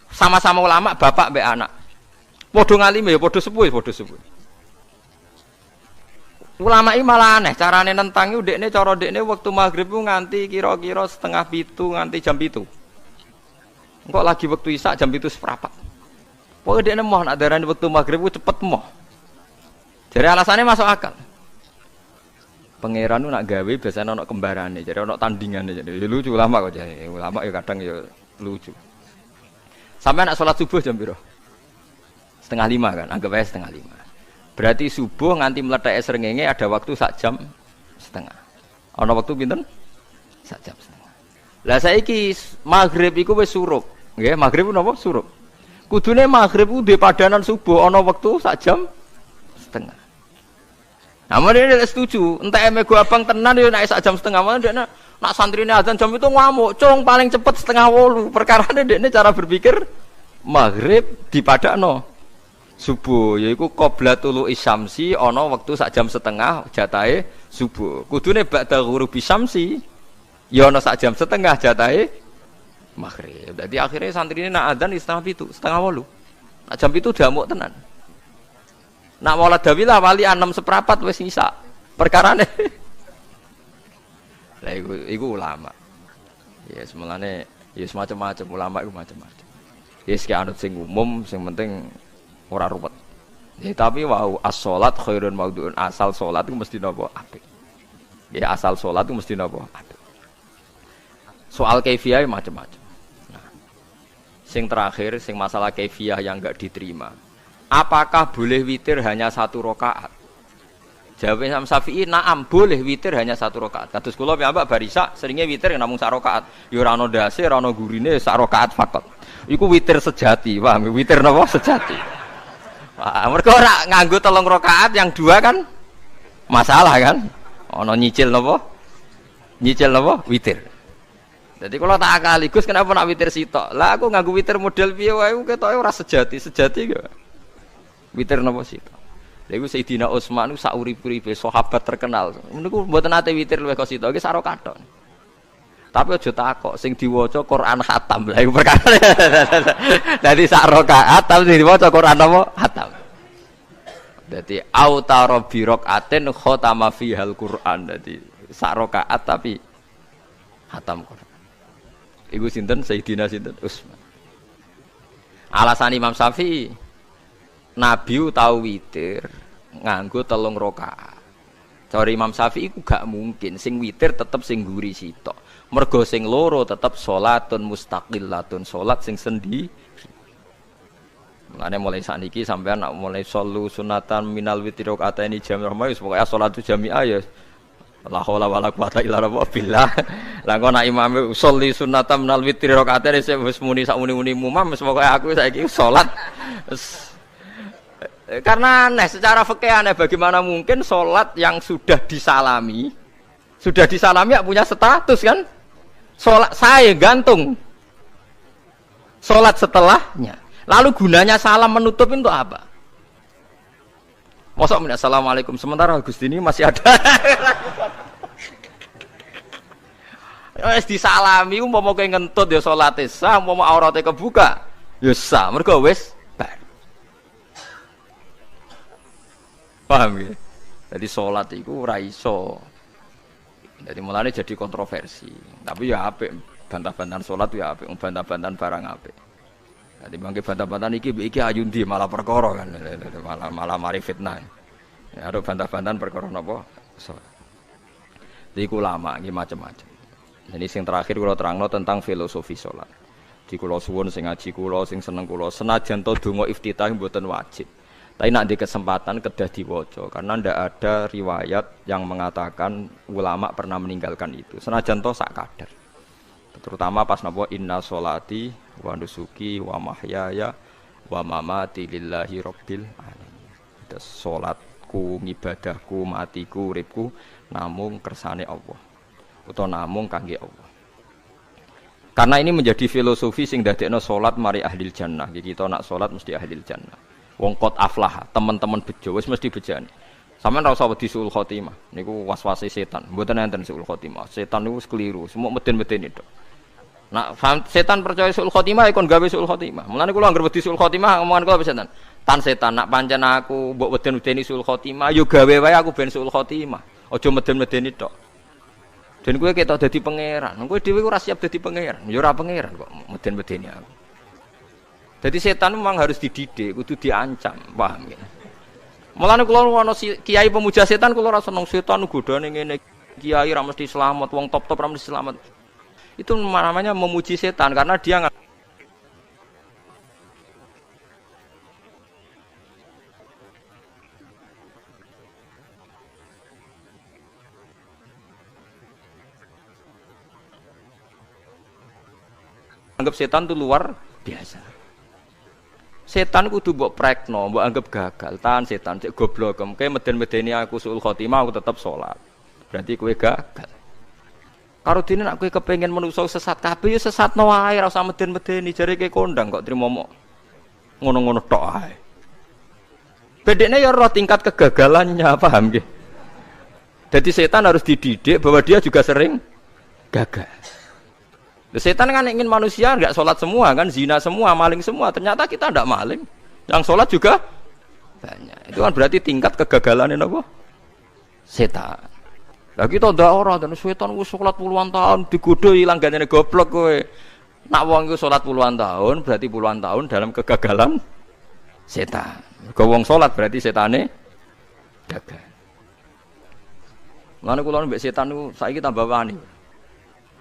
sama-sama ulama bapak mbek anak. Padha ngalime ya padha sepuh. Ulama iki malah aneh carane nentang iku ndekne cara ndekne waktu maghrib ku nganti kira-kira setengah 7 nganti jam 7. Engko lagi waktu isya jam 7 seprapat. Pokoke ndekne moh nak darani waktu maghrib ku cepet moh. Jadi alasannya masuk akal. Pangeran itu nak gawe biasanya ono kembarane, jadi ono tandingannya, jadi lucu ulama kok jadi ulama ya kadang ya lucu. Sampai nak sholat subuh jam piro? 4:30 kan, anggap aja 4:30. Berarti subuh nganti meletak srengenge ada waktu sak jam setengah. Ono waktu pinten? Sak jam setengah. Lah saiki maghrib iku wis surup, nggih maghrib napa surup. Kudune maghrib ku di padanan subuh ono waktu sak jam setengah. Namun dia tidak setuju, entah emego abang tenan dia naik sak jam setengah, malah dia nak santri ini azan jam itu ngamuk, cong paling cepat 7:30. Perkara dia cara berpikir maghrib di padano subuh, yaitu qoblatul isyamsi, ono waktu sak jam setengah jatahe subuh. Kudune ba'da ghurubi syamsi, ya ono sak jam setengah jatahe maghrib. Jadi akhirnya santri ini nak azan di 7:30, nak jam itu jamuk tenan. Nak maulad dawilah wali 6:15 wis ngisa. Perkarane. Lah iku ulama. Ya semulane ya semacam-macam ulama iku macam-macam. Ya sik anut sing umum, sing penting ora ruwet. Ya tapi wau as-shalat khairun maudhu'un, asal salat iku mesti napa apik. Ya asal salat iku mesti napa apik. Soal kaifiyah macam-macam. Nah, sing terakhir sing masalah kaifiyah yang enggak diterima. Apakah boleh witir hanya 1 rakaat? Jawabnya Imam Syafi'i, na'am boleh witir hanya 1 rakaat. Kados kula piyambak barisa seringnya witir namung 1 rakaat. Ya ora ana ndase, ora ana gurine 1 rakaat fakot. Iku witir sejati, paham? Witir napa sejati. Wah, mergo ora nganggo 3 rakaat yang 2 kan masalah kan? Ana nyicil napa? Nyicil napa? Witir. Jadi kalau tak akali, Gus kenapa nak witir sitok? Lah aku nganggo witir model piye wae ketoke ora sejati gak. Witir napa sih? Lha iku Sayyidina Utsman iku sak urip-uripe sahabat terkenal. Niku mboten nate witir luwih kok sitok iki sak rakaat. Tapi aja takok sing diwaca Quran khatam. Lah iku perkara. Dadi sak rakaat tapi diwaca Quran apa? Khatam. Dadi autara bi rakaatin khatama fihal Quran. Dadi sak rakaat tapi khatam Quran. Iku sinten Sayyidina sinten Utsman. Alasan Imam Syafi'i Nabi tahu witir nganggo 3 rakaat. Cara Imam Syafi'i ku gak mungkin sing witir tetep sing guri sitok. Mergo sing loro tetep salatun mustaqillatun, salat sing sendiri. Mulane mulai sakniki sampean nak mulai shollu sunatan minal witri rakaataini jami'ah wis pokoke salat jami'ah ya la haula wala quwata illa billah. Lah kok nak imame sholli sunatan minal witri rakaataini wis muni sak muni-muni mumam wis pokoke aku saiki salat karena aneh secara fikih aneh bagaimana mungkin sholat yang sudah disalami ya punya status kan sholat saya gantung sholat setelahnya lalu gunanya salam menutup itu apa? Mosok menit assalamualaikum sementara Gusti ini masih ada wis disalami umpama kowe ngentut ya salate sah umpama aurate kebuka Ya sah, mergo wis bar. Paham ya? Jadi salat iku ora iso. Jadi mulane jadi kontroversi. Tapi ya apik, bantah-bantahan salat ya apik, bantah-bantahan barang apik. Jadi mangke bantah-bantahan iki ayundi malah perkara kan, malah mari fitnah. Ya ada bantah-bantahan perkara napa? Salat. Jadi ulama iki macam-macam. Jadi sing terakhir kula terangno tentang filosofi salat. Di kula suwun sing ngaji kula sing seneng kula senajan to donga iftitah mboten wajib. Tapi nak di kesempatan kedah diwaca karena ndak ada riwayat yang mengatakan ulama pernah meninggalkan itu. Senajan to sak kadar. Terutama pas napa inna sholati wa nusuki wa mahyaya wa mamati lillahi rabbil alamin. Salatku, ngibadahku, matiku, uripku namung kersane Allah. Utawa namung kangge Allah. Karena ini menjadi filosofi sing dadekno salat mari ahlil jannah. Kita nak salat mesti ahlil jannah. Wong qad aflah, teman-teman bejo wis mesti bejane. Sampeyan ora usah wedi suul khotimah. Niku waswase setan. Mboten enten suul khotimah. Setan niku keliru, semua meden-medeni tok. Nak setan percaya suul khotimah ikon gawe suul khotimah. Mulane kula anggere wedi suul khotimah omongan kula setan. Tan setan nak pancen aku mbok weden-wedeni suul khotimah, yo gawe wae aku ben suul khotimah. Aja meden-medeni tok. Dan kowe ketok dadi pangeran. Kowe dhewe ora siap dadi pangeran. Ya ora pangeran kok meden-medeni aku. Jadi setan memang harus dididik, kudu diancam, paham ya? Mulane kula ana kiai pemuja setan kula ora seneng setan godane ngene. Kiai ra mesti selamat, wong top-top ra mesti selamat. Itu namanya memuji setan karena dia anggap setan itu luar biasa. Setan kudu mbok prekno, mbok anggap gagal. Tahan setan cek goblok. Kayak meden-medeni aku suul khotimah aku tetap salat. Berarti kowe gagal. Karo dene nek kowe kepengin manusa sesat kabeh ya sesatno wae, ora usah meden-medeni jare kowe kondang kok trimo ngono-ngono tok ae. Bedene ya roh tingkat kegagalannya, paham nggih? Jadi setan harus dididik bahwa dia juga sering gagal. Setan kan ingin manusia enggak sholat semua kan, zina semua, maling semua. Ternyata kita enggak maling. Yang sholat juga banyak. Itu kan berarti tingkat kegagalan apa? Setan. Lah kita ndak ora dan setan wis sholat puluhan tahun digodho ilang gandene goblok kowe. Nak wong iku sholat puluhan tahun berarti puluhan tahun dalam kegagalan setan. Kau wong sholat berarti setane gagal. Lan kula mbek setan niku saiki tambah wani.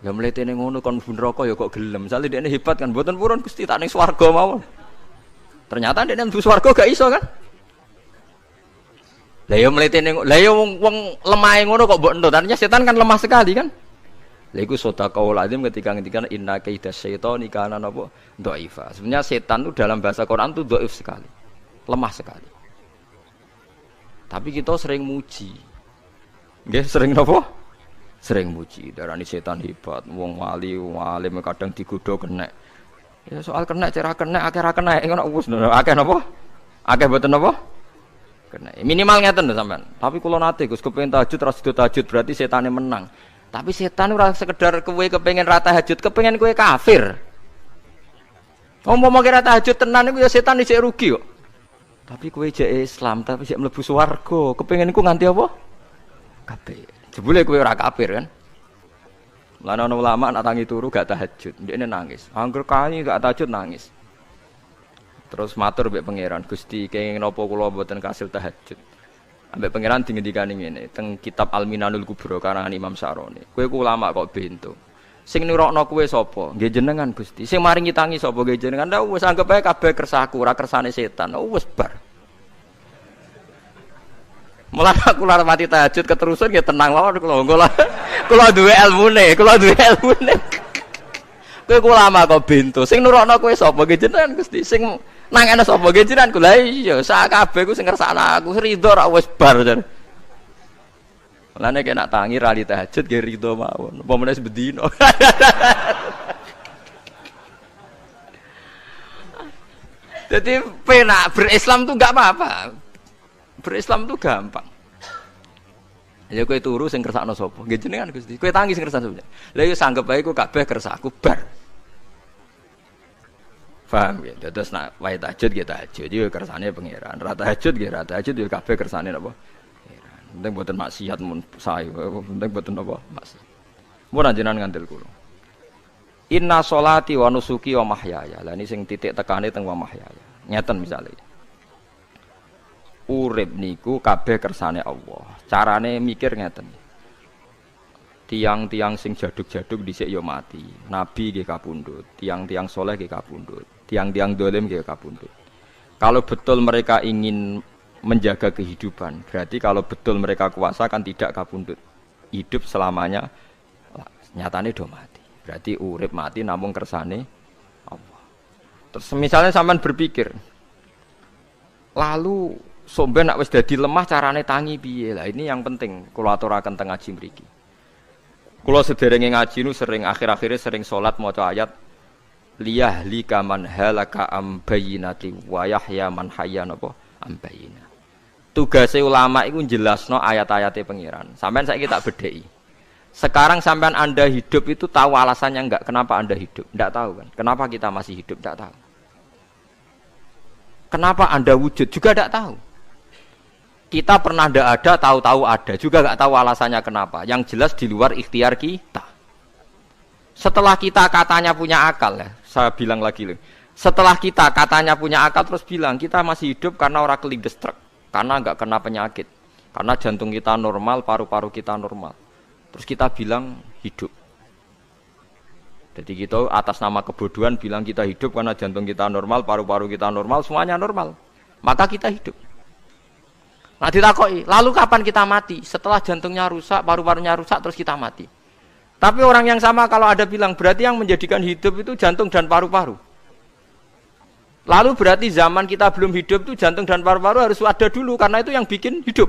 Ya mletene ngono kon mlebu neraka ya kok gelem. Misale dekne hebat kan mboten purun Gusti tak ning swarga mawon. Ternyata dekne mlebu swarga gak iso kan? Lah ya mletene lah ya wong lemahe ngono kok mbok entuk. Artinya setan kan lemah sekali kan? Lha iku sedaqaul azim ketika ngendikan inna kaidas syaitani kana napa dhaifa. Sebenarnya setan itu dalam bahasa Quran itu dhaif sekali. Lemah sekali. Tapi kita sering muji. Nggih, sering napa? Sering muji, darani setan hebat, wong wali, alim kadang digodho kena. Ya soal kena cara kena, akeh ra kena ngono wis akeh napa? Akeh mboten napa? Kena. Minimal ngeten lho sampean. Tapi kula nate Gus kepengin tahajud ra sida tahajud berarti setane menang. Tapi setan ora sekedar kowe kepengin ra tahajud, kepengin kowe kafir. Umpama kira tahajud tenan iku ya setan isih rugi kok. Tapi kowe jek Islam, tapi jek mlebu swarga, kepengin iku nganti apa? Kafir. Jebule kowe ora kafir kan. Lan ana ulama nak tangi turu gak tahajud, ndekne nangis. Angger kae gak tahajud nangis. Terus matur mbek pangeran, Gusti kenging napa kula mboten kasil tahajud. Ambek pangeran dingendikani ngene, teng kitab Al-Minanul Kubra karangan Imam Syaroni. Kowe ku ulama kok bento. Sing nirokno kowe sapa? Nggih jenengan Gusti. Sing maringi tangi sapa? Nggih jenengan. Lah wis anggap ae kabeh kersaku, ora kersane setan. Wis bar. Mulane aku lara mati tahajud keterusan ya tenang mawon kula. Kula duwe ilmune, Kowe ulama kok bento. Sing nurokno kowe sapa? Nggih jenengan Gusti. Sing nangane sapa? Nggih jenengan. Lah iya, sak kabeh ku sing ngersakno aku ridho ra wis bar jan. Mulane kena tangi rali tahajud nggih ridho mawon. Apa meneh sebedino. Jadi penak berislam tuh enggak apa-apa. Berislam itu gampang. Ya kowe turu sing kersakno sapa? Nggih jenengan Gusti. Kowe tangi sing kersakno sapa? Lah ya sanggep ae ku kabeh kersaku bar. Paham ya? Terus nak wae tahajud ya tahajud yo kersane pangeran. Ra tahajud ya ra tahajud yo kabeh kersane napa? Pangeran. Penting mboten maksiat mun sae. Penting mboten napa? Maksiat. Mun anjenan ngandel kula. Inna sholati wa nusuki wa mahyaya. Lah ini sing titik tekane teng wa mahyaya. Ngeten misale. Urip niku kabeh kersane Allah. Carane mikir ngeten. Tiang-tiang sing jaduk-jaduk dhisik ya mati. Nabi nggih kapundhut, tiang-tiang soleh nggih kapundhut, tiang-tiang dolim nggih kapundhut. Kalau betul mereka ingin menjaga kehidupan, berarti kalau betul mereka kuasa kan tidak kapundhut. Hidup selamanya nyatane do mati. Berarti urip mati namung kersane Allah. Terus misalnya sampean berpikir, lalu somben nek wis dadi lemah carane tangi piye? Lah ini yang penting kula aturaken teng ngaji mriki. Kula sederenge ngaji nu sering akhir-akhire sering salat maca ayat liyahlika man halaka am bayyinati wa yahya man hayya napa am bayyina. Tugase ulama iku jelasno ayat-ayate pangeran. Sampeyan saiki tak bedheki. Sekarang sampean Anda hidup itu tahu alasannya enggak? Kenapa Anda hidup? Enggak tahu kan? Kenapa kita masih hidup? Enggak tahu. Kenapa Anda wujud? Juga enggak tahu. Kita pernah enggak ada, tahu-tahu ada. Juga enggak tahu alasannya kenapa. Yang jelas di luar ikhtiar kita. Setelah kita katanya punya akal ya, saya bilang lagi loh. Setelah kita katanya punya akal terus bilang kita masih hidup karena orang kelindes truk. Karena enggak kena penyakit. Karena jantung kita normal, paru-paru kita normal. Terus kita bilang hidup. Jadi kita atas nama kebodohan bilang kita hidup karena jantung kita normal, paru-paru kita normal, semuanya normal. Maka kita hidup. Nah ditakoki, lalu kapan kita mati? Setelah jantungnya rusak, paru-parunya rusak, terus kita mati. Tapi orang yang sama kalau ada bilang, berarti yang menjadikan hidup itu jantung dan paru-paru. Lalu berarti zaman kita belum hidup itu jantung dan paru-paru harus ada dulu, karena itu yang bikin hidup.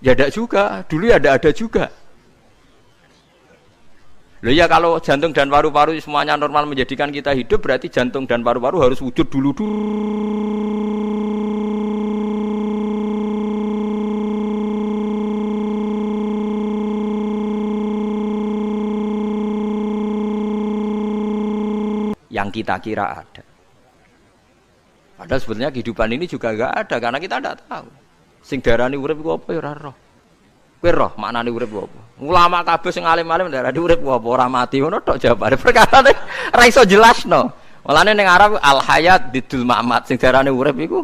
Ya ada juga, dulu ya ada juga. Loh ya kalau jantung dan paru-paru semuanya normal menjadikan kita hidup, berarti jantung dan paru-paru harus wujud dulu. Yang kita kira ada. Padahal sebetulnya kehidupan ini juga enggak ada karena kita tidak tahu. Sing darani urip ku apa ya ora roh. Kowe roh maknane urip ku apa? Ulama kabeh sing alim-alim darani urip ku apa ora mati ngono tok jawabane. Perkarane ora iso jelasno. Mulane ning Arab al hayat didul mamat sing darani urip iku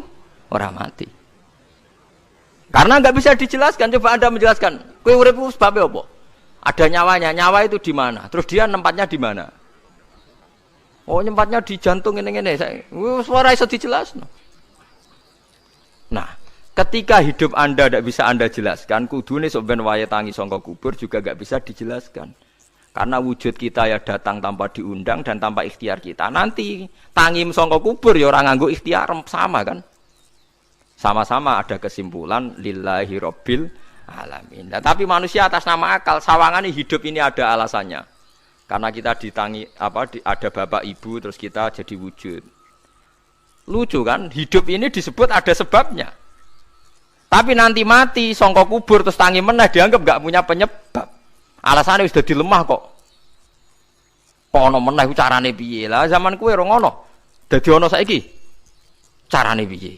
ora mati. Karena enggak bisa dijelaskan, coba Anda menjelaskan. Kowe urip ku sebabe apa? Ada nyawanya, nyawa itu di mana? Terus dia tempatnya di mana? Oh nyempatnya di jantung ini suara iso dijelasno. Nah, ketika hidup Anda tidak bisa Anda jelaskan, kudune sok ben wayahe tangi saka kubur juga enggak bisa dijelaskan. Karena wujud kita ya datang tanpa diundang dan tanpa ikhtiar kita. Nanti tangi saka kubur ya ora nganggo ikhtiar sama kan? Sama-sama ada kesimpulan lillahi rabbil alamin. Nah, tapi manusia atas nama akal sawangane hidup ini ada alasannya. Karena kita ada bapak ibu terus kita jadi wujud. Lucu kan? Hidup ini disebut ada sebabnya. Tapi nanti mati songko kubur terus tangi meneh dianggap enggak punya penyebab. Alasannya sudah dilemah kok. Kok ono meneh carane piye? Lah zaman kuwe ora ngono. Dadi ono saiki. Carane piye?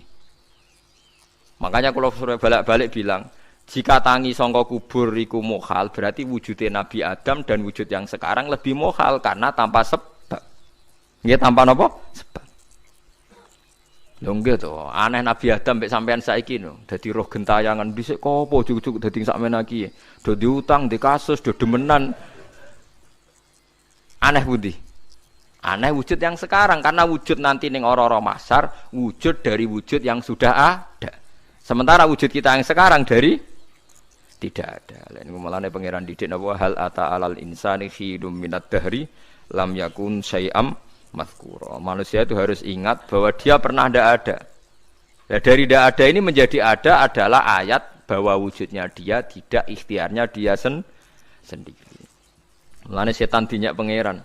Makanya kalau suruh balik-balik bilang jika tangi sangka kubur iku mukhal, berarti wujudnya Nabi Adam dan wujud yang sekarang lebih mukhal karena tanpa sebab. Nggih tanpa napa? Sebab. Lho nggih to, aneh Nabi Adam mek sampean saiki no. Dadi roh gentayangan dhisik kok apa juk-juk dadi sakmene iki. Do diutang, di kasus, do demenan. Aneh budi. Aneh wujud yang sekarang karena wujud nanti ning ora-ora mahsyar wujud dari wujud yang sudah ada. Sementara wujud kita yang sekarang dari tidak ada. Lain mulane pangeran didik napa hal ata alal insani khidum minad dahri lam yakun syai'am mazkura. Manusia itu harus ingat bahwa dia pernah tidak ada. Nah, dari tidak ada ini menjadi ada adalah ayat bahwa wujudnya dia tidak ikhtiarnya dia sendiri. Mulane setan dinyak pangeran.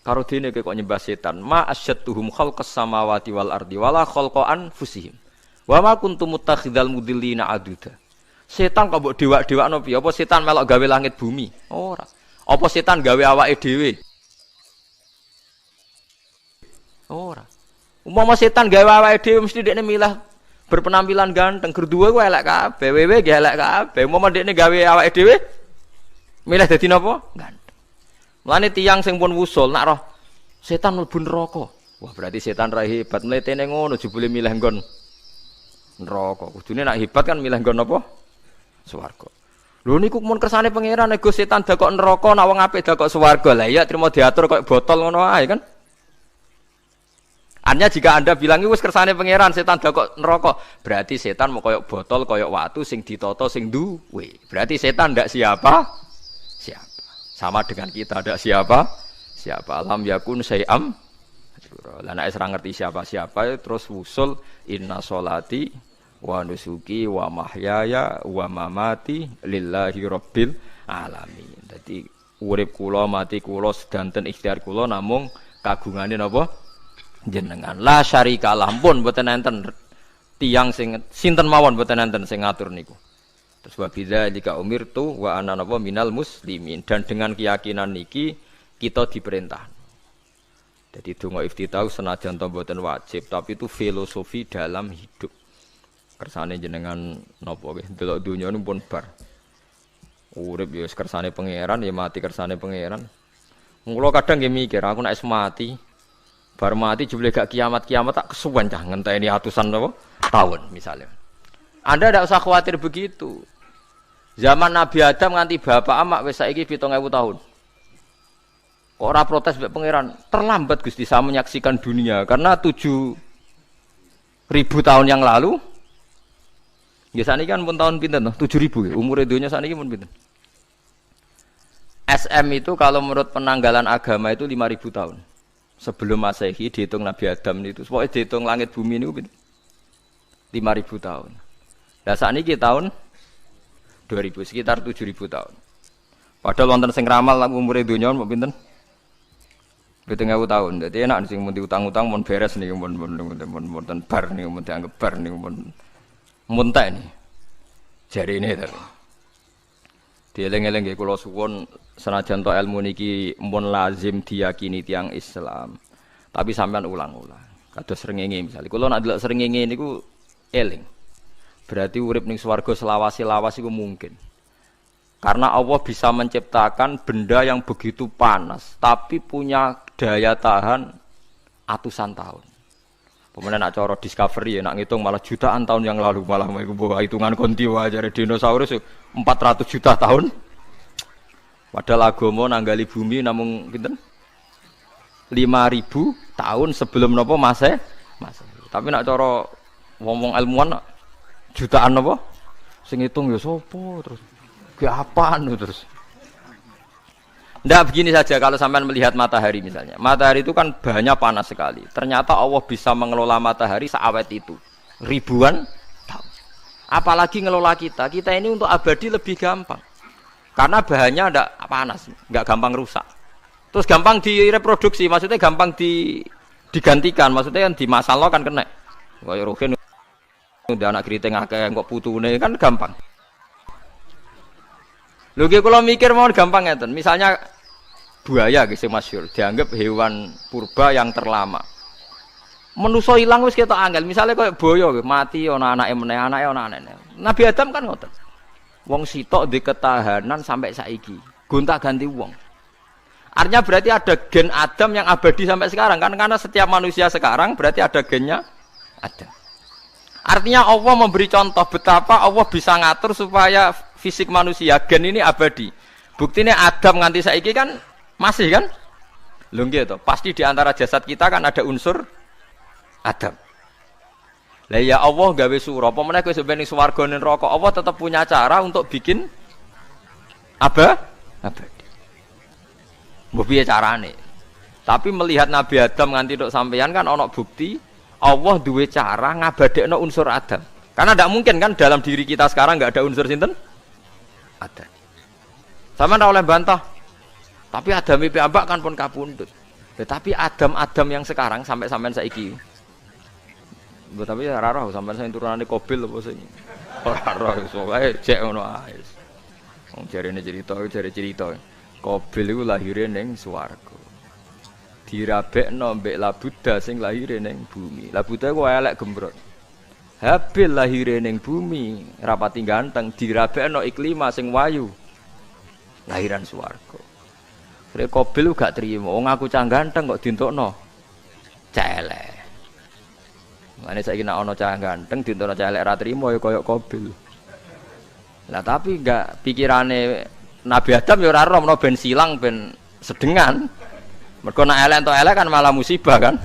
Karo dene kok nyembah setan. Ma asyadduhum khalqas samawati wal ardi wala khalqa anfusihim. Wa ma kuntum muttakhidhal mudillina aduda. Setan kok mbok dewak-dewakno piye? Apa setan melok gawe langit bumi? Ora. Apa setan gawe awake dhewe? Ora. Umpama setan gawe awake dhewe mesti dekne milah berpenampilan ganteng, gerduwe ku elek kabeh, wewe ge elek kabeh. Umpama dekne gawe awake dhewe milah dadi napa? Ganteng. Mulane tiyang sing pun wusul nak roh setan mlebu neraka. Wah, berarti setan ra hebat, mletene ngono jebule milih nggon neraka. Kudune nak hebat kan milih nggon apa? Swarga. Lho niku mun kersane pangeran nego setan dakok neraka, nak wong apik dakok swarga. Lah iya trimo diatur koyo botol ngono ae kan. Artinya jika Anda bilang wis kersane pangeran setan dakok neraka, berarti setan mau koyo botol, koyo watu sing ditata sing duwe. Berarti setan ndak siapa? Siapa. Sama dengan kita ndak siapa? Siapa. Alam yakun syai'am. Lah nek ora ngerti siapa-siapa terus wusul inna sholati wa nusuki wa mahyaya wa mamati lillahi rabbil alamin. Dadi urip kula mati kula sedanten ikhtiar kula namung kagungane napa? Jenengan. La syarikalah pun mboten enten tiyang sing sinten mawon mboten enten sing ngatur niku. Terus wa bidzalika umirtu wa ana napa minal muslimin, dan dengan keyakinan niki kita diperintah. Jadi donga iftitah senajan to mboten wajib, tapi itu filosofi dalam hidup. Kersane jenengan napa nggih delok donya niku pun bar. Urip ya kersane pangeran, ya mati kersane pangeran. Mula kadang nggih mikir, aku nek mati bar mati jebule gak kiamat-kiamat tak kesuwen cah ngenteni atusan apa tahun misalnya. Anda tidak usah khawatir begitu. Zaman Nabi Adam nganti bapak amak wis saiki 7.000 tahun. Kok ora protes mbek pangeran? Terlambat Gusti saya menyaksikan dunia karena 7.000 tahun yang lalu. Ya saniki kan pun tahun pinten toh? 7.000 ya. Umure dunia saniki pun pinten? SM itu kalau menurut penanggalan agama itu 5.000 tahun. Sebelum Masehi dihitung Nabi Adam itu, pokoknya dihitung langit bumi ini 5.000 tahun. Nah saat ini tahun 2000, sekitar 7.000 tahun. Padahal wonten sing ramal umure donya mau pinten? 7.000 tahun. Jadi enak sing mun diutang-utang mun beres niku mun bar niku mun dianggap bar niku mun tak ini. Jarine to. Dieling-eling nggih kula suwun senajan to ilmu niki mun lazim diyakini tiyang Islam. Tapi sampean ulang-ulang. Kados srengenge misale. Kula nek delok srengenge niku eling. Berarti urip ning swarga selawase-lawas iku mungkin. Karena Allah bisa menciptakan benda yang begitu panas tapi punya daya tahan atusan tahun. Pemenang nak cara discovery ya nak ngitung malah jutaan tahun yang lalu, malah bawa hitungan konti wae dinosaurus 400 juta tahun. Padahal agama nanggali bumi namung pinten? 5.000 tahun sebelum napa Masehi. Tapi nak cara ngomong ilmuwan jutaan napa? Sing ngitung ya sapa terus? Ki apaan terus? Ndak begini saja kalau sampean melihat matahari misalnya. Matahari itu kan banyak panas sekali. Ternyata Allah bisa mengelola matahari seawet itu. Ribuan tahun. Apalagi ngelola kita. Kita ini untuk abadi lebih gampang. Karena bahannya ndak panas, nggak gampang rusak. Terus gampang direproduksi, maksudnya gampang digantikan, maksudnya kan di masalah kan kena. Kaya rohin udah anak keriting akeh kok putune kan gampang. Lho ki kula mikir mau gampang ngeten. Misalnya buaya sing masyhur dianggap hewan purba yang terlama. Menusa ilang wis ketok angel. Misale koyo boyo mati ana anake meneh, anake ana anake. Nabi Adam kan ngoten. Wong sitok di ketahanan sampai saiki. Gonta-ganti wong. Artinya berarti ada gen Adam yang abadi sampai sekarang kan, karena setiap manusia sekarang berarti ada gennya Adam. Artinya Allah memberi contoh betapa Allah bisa ngatur supaya fisik manusia gen ini abadi. Buktinya Adam nganti saiki kan masih kan? Lho nggih to, pasti di antara jasad kita kan ada unsur Adam. Lah ya Allah gawe sura, apa meneh kowe sampeyan ning swarga ning neraka, Allah tetap punya cara untuk bikin abadi. Mbok piye carane? Tapi melihat Nabi Adam nganti tok sampeyan kan ana bukti Allah duwe cara ngabadekno unsur Adam. Karena tidak mungkin kan dalam diri kita sekarang enggak ada unsur sinten? Adam. Sama ndak oleh bantah. Tapi Adam iki ambak kan pun kapundhut. Tetapi Adam yang sekarang sampai sampean saiki. Tapi ora roh sampean sing turunane Qabil apa sing. Ora roh iso wae cek ngono ae. Wong jarene cerita. Qabil iku lahire ning swarga. dirabekno mbek Labuda sing lahir ning bumi. Labuda ku elek gembrot. Habil lahir ning bumi, rapati ganteng dirabekno Iklima sing wayu. Lahiran swarga. Kire Qabil gak trimo, wong aku cah ganteng kok dientukno celek. Mane saiki nek ana cah ganteng dientukno celek ra trimo ya kaya Qabil. Lah tapi enggak pikirane Nabi Adam ya ora roh ben silang ben sedengan. Mergo nek elek entuk elek kan malah musibah kan.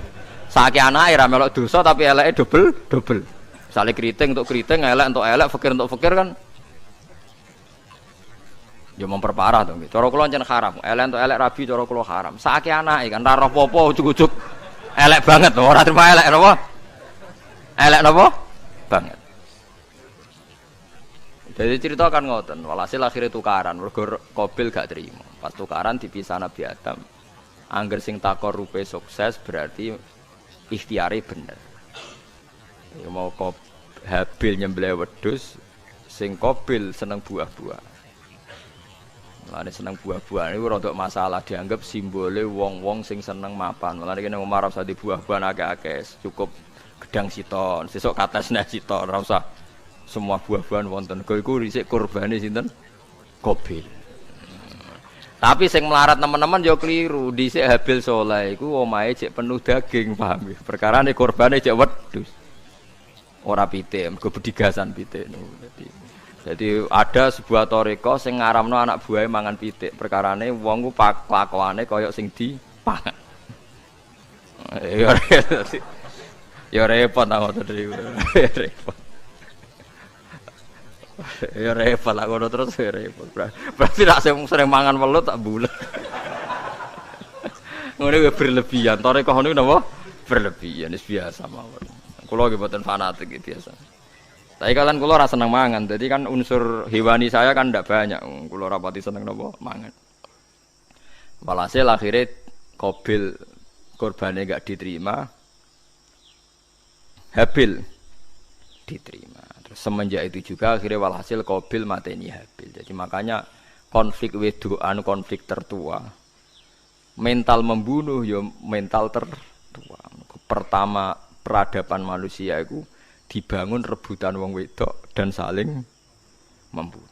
Saiki anake ra melok dosa tapi eleke dobel. Misale kriting untuk kriting, elek untuk elek, fakir untuk fakir kan ya memperparah to. Cara kula jan haram. Elek untuk elek rabi cara kula haram. Saiki anake kan ra roh apa-apa ujug-ujug elek banget ora terima elek napa? Elek napa? Banget. Jadi cerita kan ngoten, walhasil akhirnya tukaran, mergo Qabil gak terima. Pas tukaran dipisah Nabi Adam. Angger sing takor rupe sukses berarti ikhtiare bener. Ya mau Habil nyembelih wedhus, sing Qabil seneng buah-buah. Mulane seneng buah-buah niku rada masalah dianggap simbole wong-wong sing seneng mapan. Mulane kene Umar ora usah di buah-buahan akeh-akeh, cukup gedang siton, sesuk katesne siton, ora usah semua buah-buahan wonten. Iku dhisik kurbane sinten? Qabil. Tapi sing melarat teman-teman yo keliru. Dhisik Habil saleh iku omahe cek penuh daging, paham ya? Perkarane kurbane cek wedhus. Ora pitik, mergo bedigasan pitik. Jadi ada sebuah toriko sing ngaramno anak buahe mangan pitik. Perkarane wong ku kelakuane kaya sing dipangan. Ya repot ta ngoten iki. Repot. Ya repot lah ngono terus ya repot. Berarti nek sering mangan welut tak bulet. Ngono kuwi berlebihan. Toreko niku napa? Berlebihan wis biasa mawon. Kula nggih mboten fanatik biasa. Tapi kalian kula ora seneng mangan. Jadi kan unsur hewani saya kan ndak banyak. Kula ora pati seneng napa mangan. Walhasil akhirnya Qabil korbannya gak diterima. Habil diterima. Semenjak itu juga akhirnya walhasil Qabil mateni Habil. Jadi makanya konflik wedoan konflik tertua. Mental membunuh ya mental tertua. Pertama peradaban manusia itu dibangun rebutan wong wedok dan saling membunuh.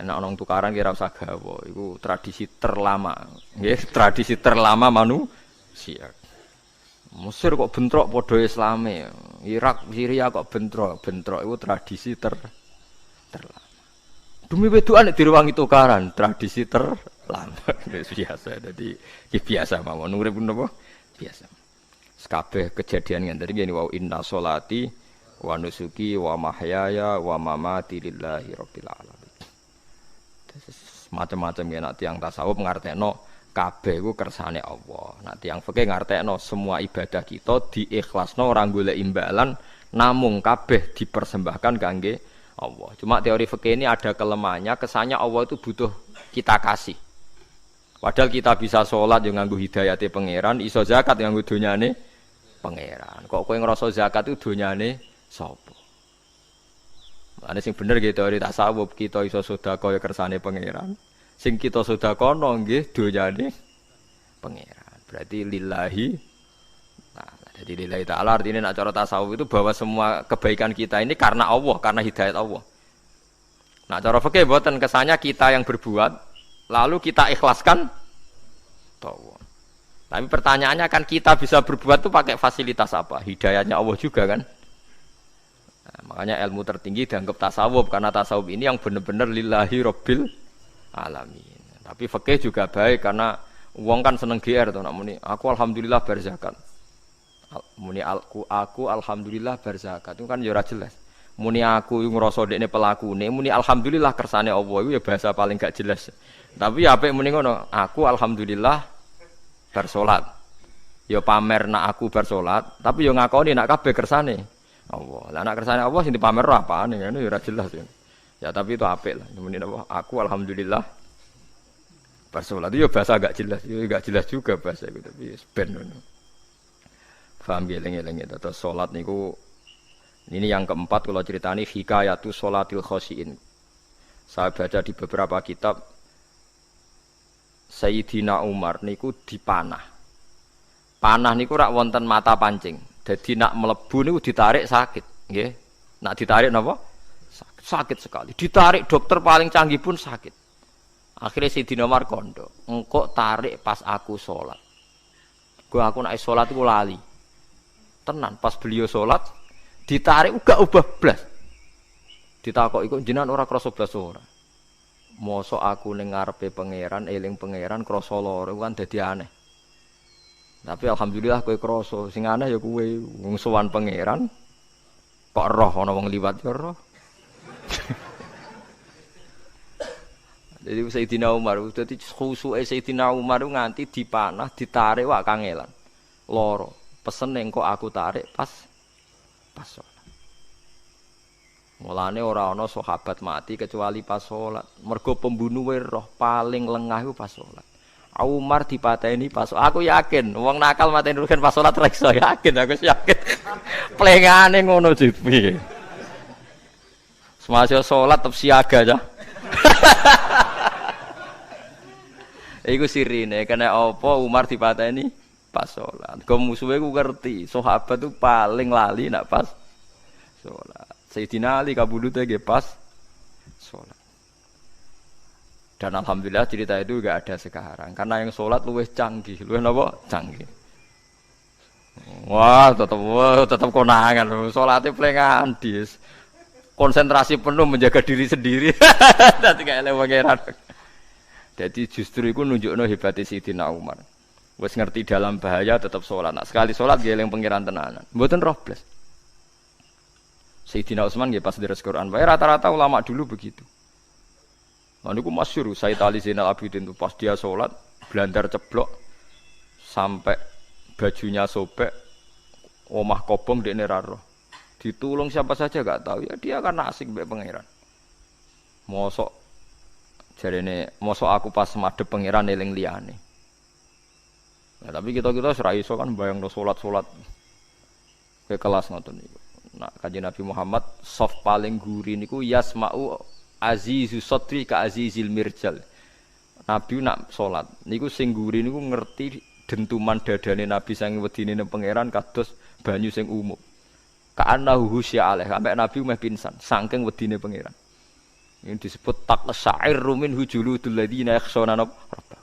Nek ana tukaran kira usah gawa, iku tradisi terlama. Nggih, tradisi terlama manusia. Mesir kok bentrok padha Islame. Irak, Syria kok bentrok itu tradisi terlama. Demi wedokan nek direwangi tukaran, tradisi terlama. Biasa. Jadi biasa mawon urip napa? Biasa. Kabeh kejadian ngene iki wa inna sholati wa nusuki wa mahyaya wa mamati lillahi rabbil alamin. Macam-macam ya nek tiyang tasawuf ngartekno kabeh iku kersane Allah. Nek tiyang fikih ngartekno semua ibadah kita diikhlasno ora golek imbalan namung kabeh dipersembahkan kangge Allah. Cuma teori fikih ini ada kelemahannya, kesannya Allah itu butuh kita kasih. Padahal kita bisa sholat yang nganggo hidayate pangeran, iso zakat yang nganggo donyane pangeran. Kok kowe ngrasa zakat itu donyane sapa? Ane sing bener nggih teori tasawuf, kita iso sedekah ya kersane pangeran. Sing kita sedekahno nggih donyane pangeran. Berarti lillahi ta'ala. Jadi lillahi ta'ala artinya nek cara tasawuf itu bahwa semua kebaikan kita ini karena Allah, karena hidayat Allah. Nah cara fikih mboten kesannya kita yang berbuat lalu kita ikhlaskan Allah. Tapi pertanyaannya kan kita bisa berbuat itu pakai fasilitas apa? Hidayahnya Allah juga kan? Nah, makanya ilmu tertinggi dianggap tasawuf karena tasawuf ini yang benar-benar lillahi rabbil alamin. Tapi fikih juga baik karena wong kan seneng GR to nak muni aku alhamdulillah berzakat. Muni aku alhamdulillah berzakat itu kan ya ora jelas. Muni aku ngrasa dekne pelakune, muni alhamdulillah kersane Allah itu ya bahasa paling gak jelas. Tapi ya apik muni ngono, aku alhamdulillah bersolat. Ya pamer nak aku bersolat, tapi ya ngakoni nak kabeh kersane Allah. Lah nak kersane Allah sing dipamer apane ngene ya ora jelas ya. Ya tapi itu apik lah. Muni apa? Aku alhamdulillah bersolat. Itu ya bahasa gak jelas, ya gak jelas juga bahasa itu tapi ben ngono. Paham geleng-geleng itu. Terus salat niku ini yang keempat kalau ceritani hikayatu sholatil khosyin. Saya baca di beberapa kitab Sayyidina Umar niku dipanah. Panah niku rak wonten mata pancing. Jadi nak melebu niku ditarik sakit, nggih. Nak ditarik napa? Sakit sekali. Ditarik dokter paling canggih pun sakit. Akhirnya Sayyidina Umar kondo, engkau tarik pas aku sholat. Aku nak sholat iku lali. Tenan pas beliau sholat ditarik uga ubah blas. Ditakok iku jenengan ora krasa blas ora. Mosok aku ning ngarepe pangeran, eling pangeran krasa lara kan dadi aneh. Tapi alhamdulillah kowe krasa, sing aneh ya kowe wong sowan pangeran kok roh ana wong liwat ya roh. Jadi Sayyidina Umar dadi khusuke Sayyidina Umar nganti dipanah, ditarik wak kangelan. Loro, pesen engko aku tarik pas salat. Mulane ora ana sahabat mati kecuali pas salat. Mergo pembunuhe roh paling lengah iku pas salat. Umar dipateni pas aku yakin wong nakal mateni rugen pas salat reksa yakin aku yakin plengane ngono jipi semasa salat tetep siaga aja. Iku sirine kena apa Umar dipateni pas salat kok musuhe ku ngerti sahabat tuh paling lali nak pas salat Sayyidina Ali kabudute nggih pas salat. Dan alhamdulillah cerita itu enggak ada sekarang karena yang sholat luwih canggih, luwih napa? Canggih. Wah, tetap konangan lho. Salate plengan dis. Konsentrasi penuh menjaga diri sendiri. Dadi gak eleh pangeran. Jadi justru iku nunjukno hebate Sayyidina Umar. Wis ngerti dalam bahaya tetap sholat. Nah, sekali sholat nggih eling pangeran tenanan. Mboten roh blas. Sayyidina Utsman nggih pas deres Quran. Wae rata-rata ulama dulu begitu. Nah, ini masyhur Sayyid Ali Zainal Abidin itu pas dia sholat blandar ceblok sampai bajunya sobek, omah kobong dekne ra roh. Ditulung siapa saja enggak tahu ya dia karena asik mbek pangeran. Mosok jarene mosok aku pas madhep pangeran eling liyane. Nah, tapi kita ora iso kan bayangno salat-salat ke kelas ngoten niku. Nah, Kanjeng Nabi Muhammad soft paling guri niku yasma'u azizu sotri ka azizil mirjal. Nabi nak salat niku sing guri niku ngerti dentuman dadane Nabi saking wedine nang pangeran kados banyu sing umum. Ka'annahu husya alaih sampai Nabi meh pingsan saking wedine pangeran. Ini disebut taqsa'irru min hujuludul ladina yakhshawna rabbah.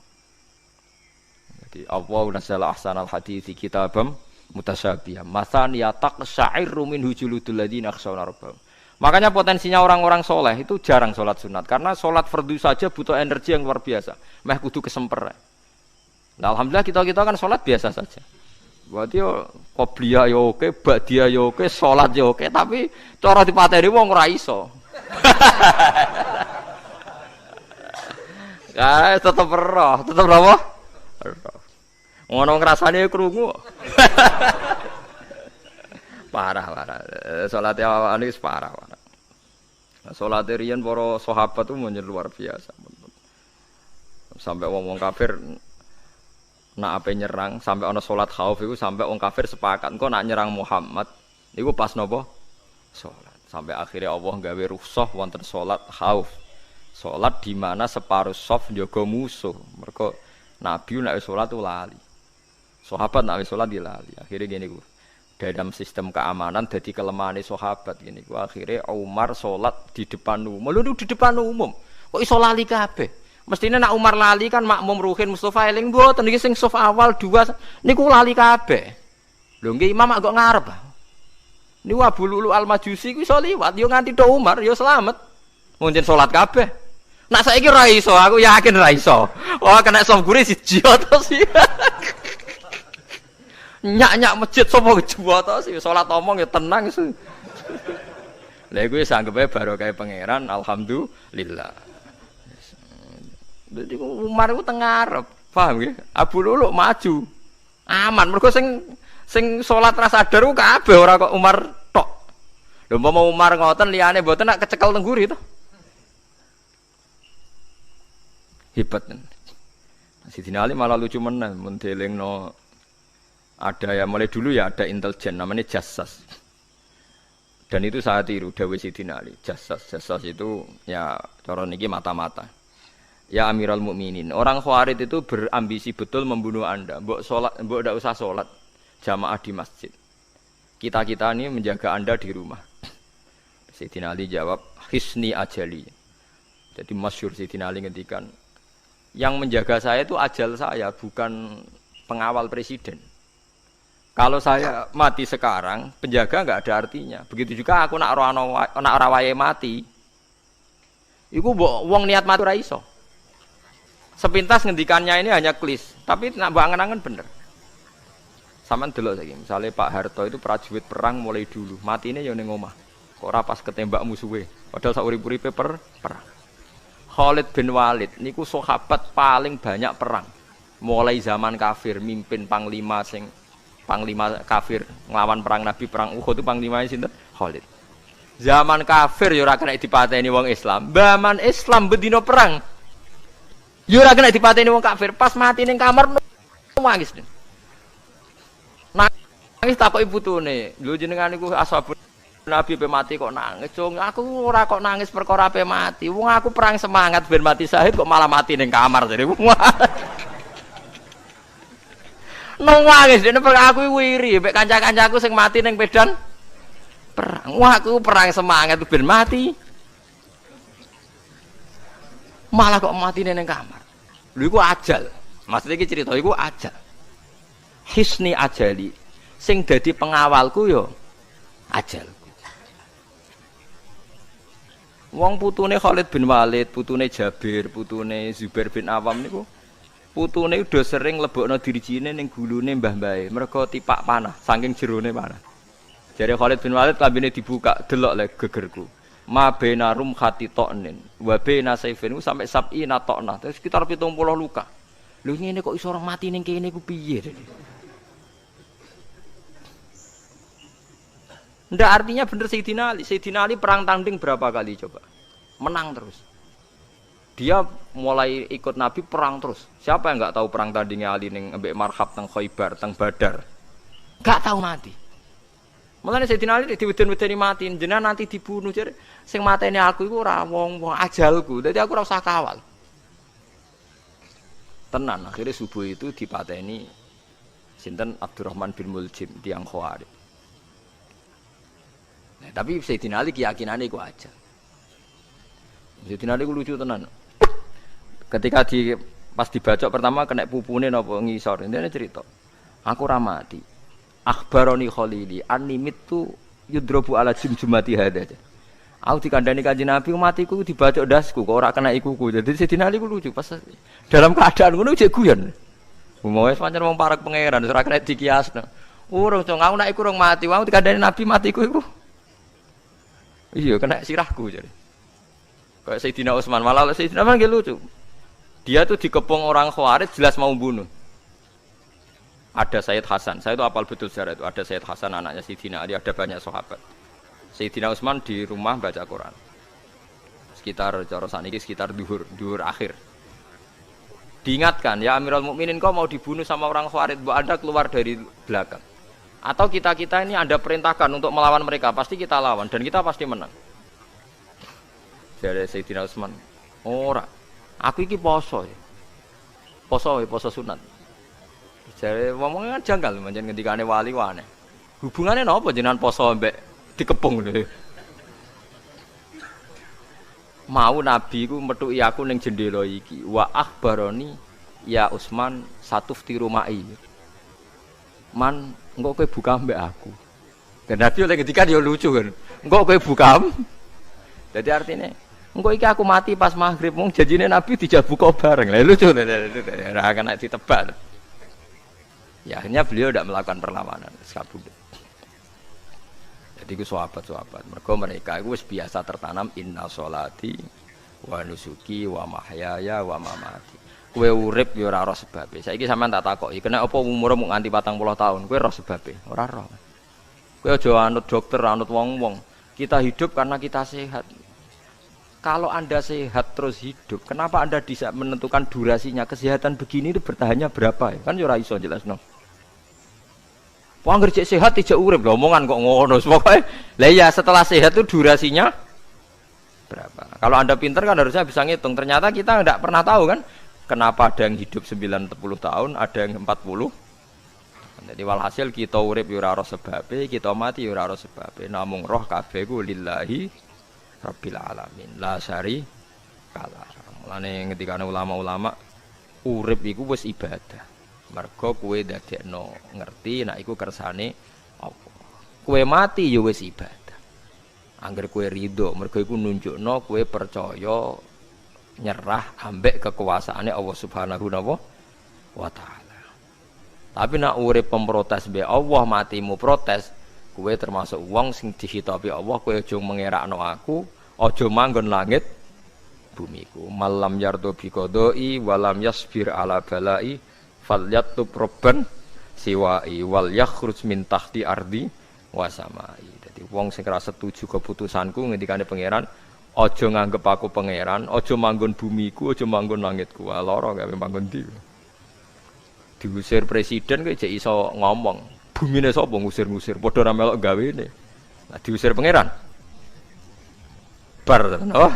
Jadi Allah nazzala ahsanal hadithi kitabam mutasyabihah. Matsaniya taqsa'irru min hujuludul ladina yakhshawna rabbah. Makanya potensinya orang-orang soleh itu jarang sholat sunat karena sholat fardu saja butuh energi yang luar biasa. Meh kudu kesemper. Nah, alhamdulillah kita kan sholat biasa saja. Berarti yo qobliyah yo oke, ba'diyah yo oke, sholat yo oke, tapi cara dipateni wong ora iso. Ya, tetep roh, tetep apa? Roh. Ngono ngrasane krungu. Parah. Salat awak niku parah. Salat riyen para sahabat itu luar biasa. Sampai wong kafir nak ape nyerang, sampai ana salat khauf iku sampai wong kafir sepakat engko nak nyerang Muhammad niku pas napa? Salat. Sampai akhirnya Allah gawe rukhsah wonten salat khauf. Salat di mana separuh shaf njaga musuh. Mergo Nabi nek salat tu lali. Sahabat nek salat dia lali. Akhirnya gini ku. Dalam sistem keamanan jadi kelemahan sahabat gini. Akhirnya Umar sholat di depan umum. Lalu di depan umum. Kok iso lali kabeh? Mestinya nak Umar lali kan makmum Ruhin Mustafa eling mboten iki sing saf awal dua niku lali kabeh. Lho nggih imam kok ngarep. Niku Abu Lulu Al-Majusi ku iso liwat yo nganti tok Umar yo selamat. Mungkin sholat kabeh. Nak saiki ora iso, aku yakin ora iso. Oh kena saf gure siji to sih. Nyak masjid sapa kejuwa to sih salat omong ya tenang sih. Lha iku wis anggepe barokah pangeran alhamdulillah. Dadi Umar iku teng ngarep, paham nggih? Abu Lulu maju. Aman mergo sing salat ra sadar ku kabeh ora kok Umar tok. Lho umpama Umar ngoten liyane mboten nak kecekel teng guri to. Hebat. Sidina Ali malah lucu menan mun delingno ada ya mulai dulu ya ada intelijen namanya Jassas dan itu saya tiru dawuh Sidina Ali Jassas itu ya cara niki mata-mata Ya Amirul Mukminin, orang Khawarij itu berambisi betul membunuh Anda. Mbok ndak usah sholat jamaah di masjid. Kita-kita ini menjaga Anda di rumah. Sayyidina Ali jawab, "Hisni ajali." Jadi masyhur Sayyidina Ali ngendikan, yang menjaga saya itu ajal saya, bukan pengawal presiden. Kalau saya mati sekarang, penjaga enggak ada artinya. Begitu juga aku nak ora wayahe mati. Iku wong niat mati ora iso. Sepintas ngendikannya ini hanya klis, tapi nak mbok angen-angen bener. Sampeyan delok saiki, misale Pak Harto itu prajurit perang mulai dulu, matine ya ning omah. Kok ora pas ketembak musuhe, padahal sak urip-uripe perang. Khalid bin Walid niku sahabat paling banyak perang. Mulai zaman kafir mimpin panglima kafir nglawan perang Nabi perang Uhud itu panglimane sinten? Khalid. Zaman kafir ya ora kena dipateni wong Islam. Zaman Islam bedino perang ya ora kena dipateni wong kafir, pas mati ning kamar nangis. Nangis takoki putune, lho jenengan niku ashabun Nabi pe mati kok nangis. Cung, aku ora kok nangis perkara pe mati. Wong aku perang semangat ben mati syahid kok malah mati ning kamar jare. Nangis dene aku wiri mek kanca-kancaku sing mati ning medan perang. Wah, aku perang semangat ben mati. Malah kok mati ning kamar. Lho iku ajal. Maksudnya iki cerita iku ajal. Hisni ajali. Sing dadi pengawalku yo ajalku. Wong putune Khalid bin Walid, putune Jabir, putune Zubair bin Awam niku putune udah sering lebokno dirijine ning gulune mbah-mbahe. Mergo tipak panah, saking jerone panah. Jare Khalid bin Walid lambene dibuka, delok le gegerku. Ma baina rumhati toknin wa baina saifin sampai sab'ina tokna. Terus sekitar 70 luka. Lho ngene kok iso orang mati ning kene ku piye? Ndak artinya bener Sayyidina Ali. Sayyidina Ali perang tanding berapa kali coba? Menang terus. Dia mulai ikut Nabi perang terus. Siapa yang enggak tahu perang tandingnya Ali ning ambek Marhab teng Khaibar, teng Badar? Enggak tahu mati. Mulane Sayyidina Ali diweden-wedeni mati, jenengan nanti dibunuh jare sing mateni aku iku ora wong ajalku. Dadi aku ora usah kawal. Tenan akhirnya subuh itu dipateni sinten Abdurrahman bin Muljim tiyang Khawarij. Nah, tapi Sayyidina Ali keyakinannya itu aja. Sayyidina Ali itu lucu tenan. Ketika pas dibacok pertama kena pupune napa ngisor. Intine cerita. Aku ora mati. Akhbaroni Khalili annimitu yudrobu ala jumjumati hada. Aku dikandani Kanjeng Nabi matiku dibacok dasku kok ora kena ikuku. Jadi Sayyidina Ali ku lucu pas dalam keadaan ngono jek guyon. Umoe pancen wong parek pangeran ora kena dikiasno. Urung dong aku nek iku urung mati, aku dikandani Nabi matiku iku. Iya kena sirahku jadi. Kayak Sayyidina Utsman malah Sayyidina Utsman nggih lucu. Dia tuh dikepung orang Khawarij jelas mau bunuh. Ada Sayyid Hasan, saya itu apal betul sejarah itu. Ada Sayyid Hasan anaknya Sayyidina Ali, ada banyak sahabat. Sayyidina Utsman di rumah baca Quran. Sekitar cara saniki sekitar duhur akhir. Diingatkan, ya Amirul Mukminin kau mau dibunuh sama orang Khawarij, Bu Anda keluar dari belakang. Atau kita ini Anda perintahkan untuk melawan mereka, pasti kita lawan dan kita pasti menang. Jadi Sayyidina Utsman, ora. Aku iki poso ya. Poso sunat. Jadi ngomongnya kan janggal, pancen ngendikane wali wane. Hubungannya napa jenengan poso mbek dikepung lho. Mau Nabi ku metuki aku ning jendela iki. Wa akhbaroni ya Utsman satufti rumai. Man, engko kowe buka mbek aku. Dan Nabi oleh ngendikan ya lucu kan. Engko kowe buka. Jadi artinya engko iki aku mati pas maghrib mung janjine Nabi dijabuka bareng. Lah lucu ora akan ditebak. Ya akhirnya beliau tidak melakukan perlawanan, sekabudut. Jadi itu sahabat-sahabat. Mereka itu biasa tertanam inna sholati wa nusuki wa mahyaya wa mamati. Kowe urip ya ora roh sebabe. Saiki sampean tak takoki, kena apa umurmu nganti 40 tahun? Kowe roh sebabe? Ora roh. Kowe aja anut dokter, anut wong-wong. Kita hidup karena kita sehat. Kalau Anda sehat terus hidup, kenapa Anda bisa menentukan durasinya? Kesehatan begini itu bertahannya berapa ya? Kan ya ora iso jelasno. Wong kerja sehat tidak urip lho, omongan kok ngono. Pokoke lah ya setelah sehat itu durasinya berapa. Kalau Anda pinter kan harusnya bisa ngitung. Ternyata kita tidak pernah tahu kan kenapa ada yang hidup 90 tahun, ada yang 40. Jadi walhasil kita urip yo ora ora sebabe, kita mati yo ora ora sebabe. Namung roh kabeh ku lillahi rabbil alamin. La syari kala. Mulane ngendikane ulama-ulama urip iku wis ibadah. Mergo kowe dadekno ngerti nek iku kersane apa. Kowe mati ya wis ibadah. Angger kowe ridho, mergo iku nunjukno kowe percaya nyerah ambek kekuasaane Allah Subhanahu wa taala. Tapi nek urip pemprotes be Allah matimu protes, kowe termasuk wong sing dihitabi Allah, kowe aja mengerakno aku, aja manggon langit bumiku. Malam yardo bi qodoi walam yasbir ala balai falyatub robban siwai wal yakhruj min tahti ardi wasamai. Jadi wong sing ora setuju keputusanku ngendikane pangeran, aja nganggep aku pangeran, aja manggon bumiku, aja manggon langitku. Lara gawe manggon ndi. Diusir presiden kok jek iso ngomong. Bumine sapa ngusir-ngusir, padha ra melok gawene. Nah diusir pangeran. Bar oh.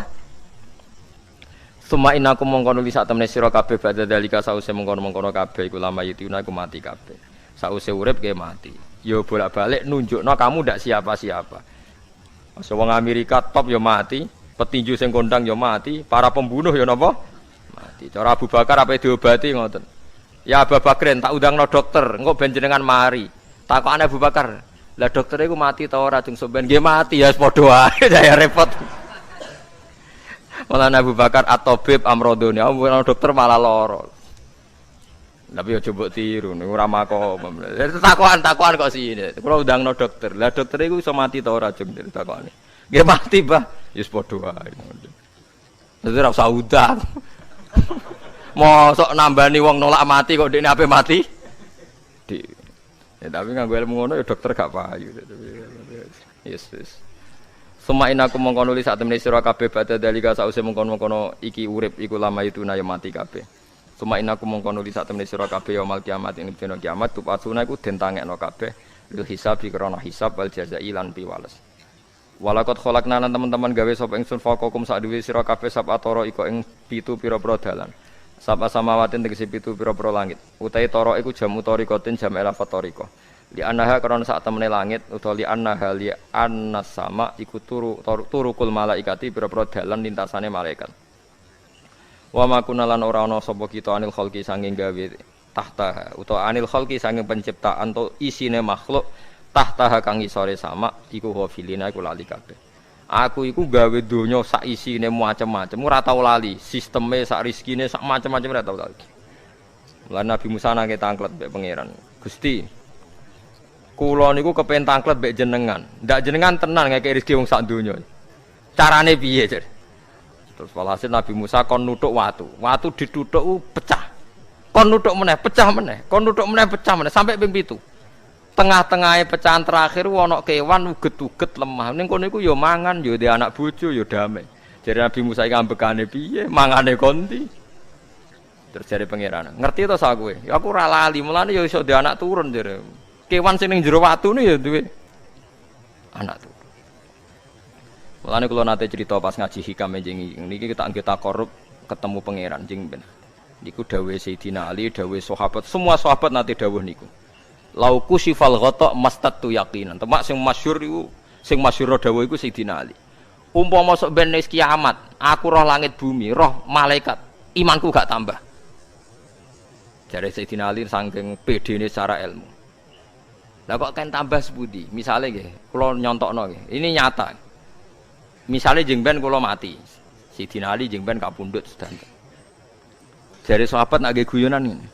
Suma inaku mongkono li sak temene sira kabeh badha dalika sause mongkono-mongkono kabeh iku lama yituna iku mati kabeh. Sause urip ke mati. Yo bolak-balik nunjukno kamu ndak siapa-siapa. Wong Amerika top yo mati, petinju sing kondang yo mati, para pembunuh yo napa? Mati. Cara Abu Bakar ape diobati ngoten. Ya Abu Bakrin tak undangno dokter, engko ben jenengan mari. Takokane Abu Bakar, lah dokter iku mati ta ora jeng sampean nggih mati ya padha wae saya repot. Malah Abu Bakar at-tabib amrodone, dokter malah lara. Tapi yo coba tiru niku ora makom. Takokan kok sini. Kula undangno dokter. Lah dokter iku iso mati ta ora jeng takokane. Nggih mati, Mbah. Ya padha wae. Dadi ora usah udang. Mosok nambani wong nolak mati kok dekne ape mati? Ya tapi nganggo ilmu ngono ya dokter gak payu. Yes. Suma inaku mongko nulis sak temene sira kabeh badha dalika sause mongkon-mongkono iki urip iku lama itu na ya mati kabeh. Suma inaku mongko nulis sak temene sira kabeh ya mal kiamat ing dina kiamat tupasuna iku den tangekno kabeh lil hisab krana hisab wal jazai lan piwales. Walakot kholakna lan teman-teman gawe sapa ingsun faqakum sak duwe sira kabeh sab atoro iko ing 7 pira-pira dalan. Sapa samawatin tegese 7 pira-pira langit. Utahe tara iku jam utarikotin jam elafat tariko. Li annaha karena sak temene langit utawa li annaha li annas sama iku turukul malaikati pira-pira dalan lintasane malaikat. Wa makuna lan ora ana sapa kita anil khalqi sanging gawe tahta utawa anil khalqi sanging penciptaan to isine makhluk tahta kang isore sama iku ghafilina iku lali kabeh. Aku iku gawe donya sak isine macam-macam ora tau lali, sisteme sak rezekine sak macam-macam ora tau lali. Lan Nabi Musa nang tangklet mbek pangeran. Gusti, kula niku kepen tangklet mbek jenengan. Ndak jenengan tenan ngeke rezeki wong sak donya. Carane piye, Jar? Terus walhasil Nabi Musa kon nuthuk watu. Watu dituthuk pecah. Kon nuthuk meneh, pecah meneh. Kon nuthuk meneh, pecah meneh sampai ping 7. Tengah-tengahe pecahan terakhir ana kewan uget-uget lemah. Ning kono iku ya mangan, ya di anak bojo, ya damai. Jadi Nabi Musa iki ambekane piye? Mangane konti. Terus jare pangeran, ngerti to sak kowe? Ya aku ora lali, mulane ya iso di anak turun jare. Kewan sing ning jero watune ya duwe anak turun. Mulane kula nate cerita pas ngaji hikam jengi niki kita korup ketemu pangeran jeng ben. Niku dawuhe Sayyidina Ali, dawuhe sahabat, semua sahabat nate dawuh niku. Lauku sifal ghata mastatu yaqinan. Temak sing masyhur iku, sing masyhur dawuh iku Sayyidina Ali. Umpama sok ben wis kiamat, aku roh langit bumi, roh malaikat, imanku gak tambah. Jare Sayyidina Ali saking pedene secara ilmu. Lah kok kan tambah sepundi? Misale nggih, kula nyontokno nggih. Ini nyata. Misale jeng ben kula mati. Sayyidina Ali jeng ben kapundhut sedanten. Jare sahabat nak nggih guyonan ngene.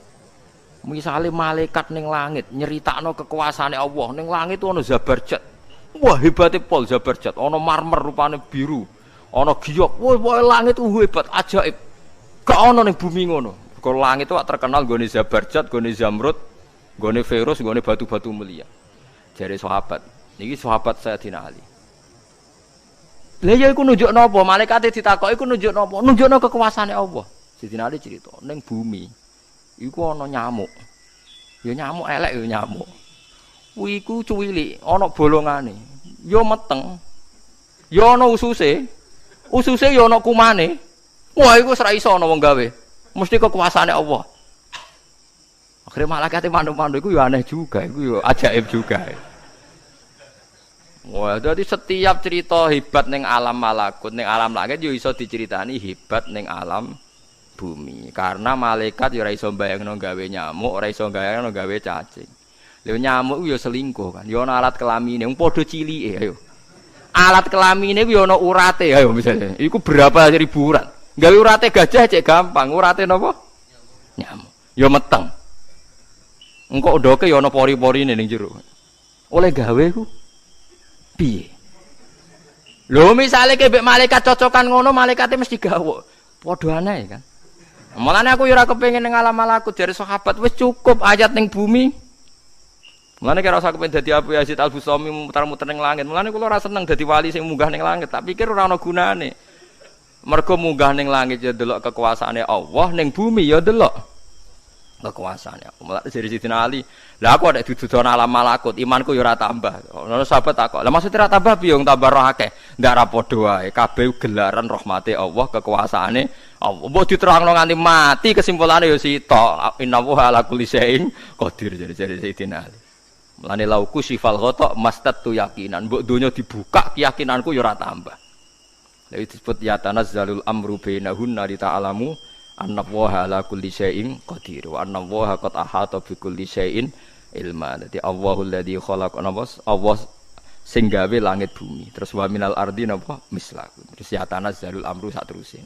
Misale malaikat ning langit nyeritakno kekuasaane Allah, ning langit ana Zabarjat. Wah, hebate pol Zabarjat, ana marmer rupane biru, ana giyok. Wah, langit hebat, ajaib. Gak ana ning bumi ngono. Kok langit itu terkenal gone Zabarjat, gone Zamrud, gone Virus, gone batu-batu mulia. Jare sahabat, niki sahabat Sayyidina Ali. Lah ya iku nunjukno apa? Malaikate ditakoki iku nunjukno apa? Nunjukno kekuasaane Allah. Sayyidina Ali cerita, ning bumi iku ana nyamuk. Ya nyamuk elek ya nyamuk. Kuwi iku cuwilik, ana bolongane. Ya meteng. Ya ana ususe. Ususe ya ana kumane. Wah iku wis ra iso ana wong gawe. Mesti kekuasaane Allah. Akhirnya malaikate mandu-mandu iku ya aneh juga, iku ya ajaib juga. Wah, jadi setiap cerita hebat ning alam malakut, ning alam langit yo iso diceritani hebat ning alam bumi. Karena malaikat yo ora iso mbayangno gawe nyamuk, ora iso mbayangno gawe cacing. Lha nyamuk yo selingkuh kan. Yo ana alat kelamine, wong padha cilike ayo. Alat kelamine ku yo ana urate ayo misalnya. Iku berapa ribu urat. Gawe urate gajah cek gampang, urate napa? Nyamuk. Yo meteng. Engko ndoke yo ana pori-porine ning jero. Oleh gawe ku piye? Lho misale ke mbek malaikat cocokan ngono, malaikate mesti gawe. Padha aneh kan. Mulane aku yo ora kepengin ning alam malakut dari sahabat wis cukup ayat ning bumi. Mulane kira usah kepengin dadi Abu Yazid Al-Bustami muter-muter ning langit. Mulane kula ora seneng dadi wali sing munggah ning langit, tak pikir ora ana gunane. Mergo munggah ning langit ya delok kekuasaane Allah, ning bumi ya delok kekuasaannya. Mulane dari Sidina Ali, lah aku ada dududan alam malakut, imanku yo ora tambah. Ono sahabat takok, "Lah maksud ora tambah piye wong tambah roh akeh?" Ndak ra padha wae, kabeh gelaran rahmate Allah, kekuasaane Allah. Mbok diterangno nganti mati kesimpulane yo sitok. Innallaha ala kulli syai'in qadir dari Sidina Ali. Mulane lauku sifal ghata mastatu yakinan. Mbok donya dibuka keyakinanku yo ora tambah. Lha disebut ya tanazzalul amru bainahunna li ta'lamu annallaha ala kulli syai'in qadir wa annallaha qad ahata bi kulli syai'in ilma. Dadi Allahul ladzi khalaqa nabas Allah sing gawe langit bumi. Terus wa minal ardi napa mislaku. Terus ya tanazzalul amru sak teruse.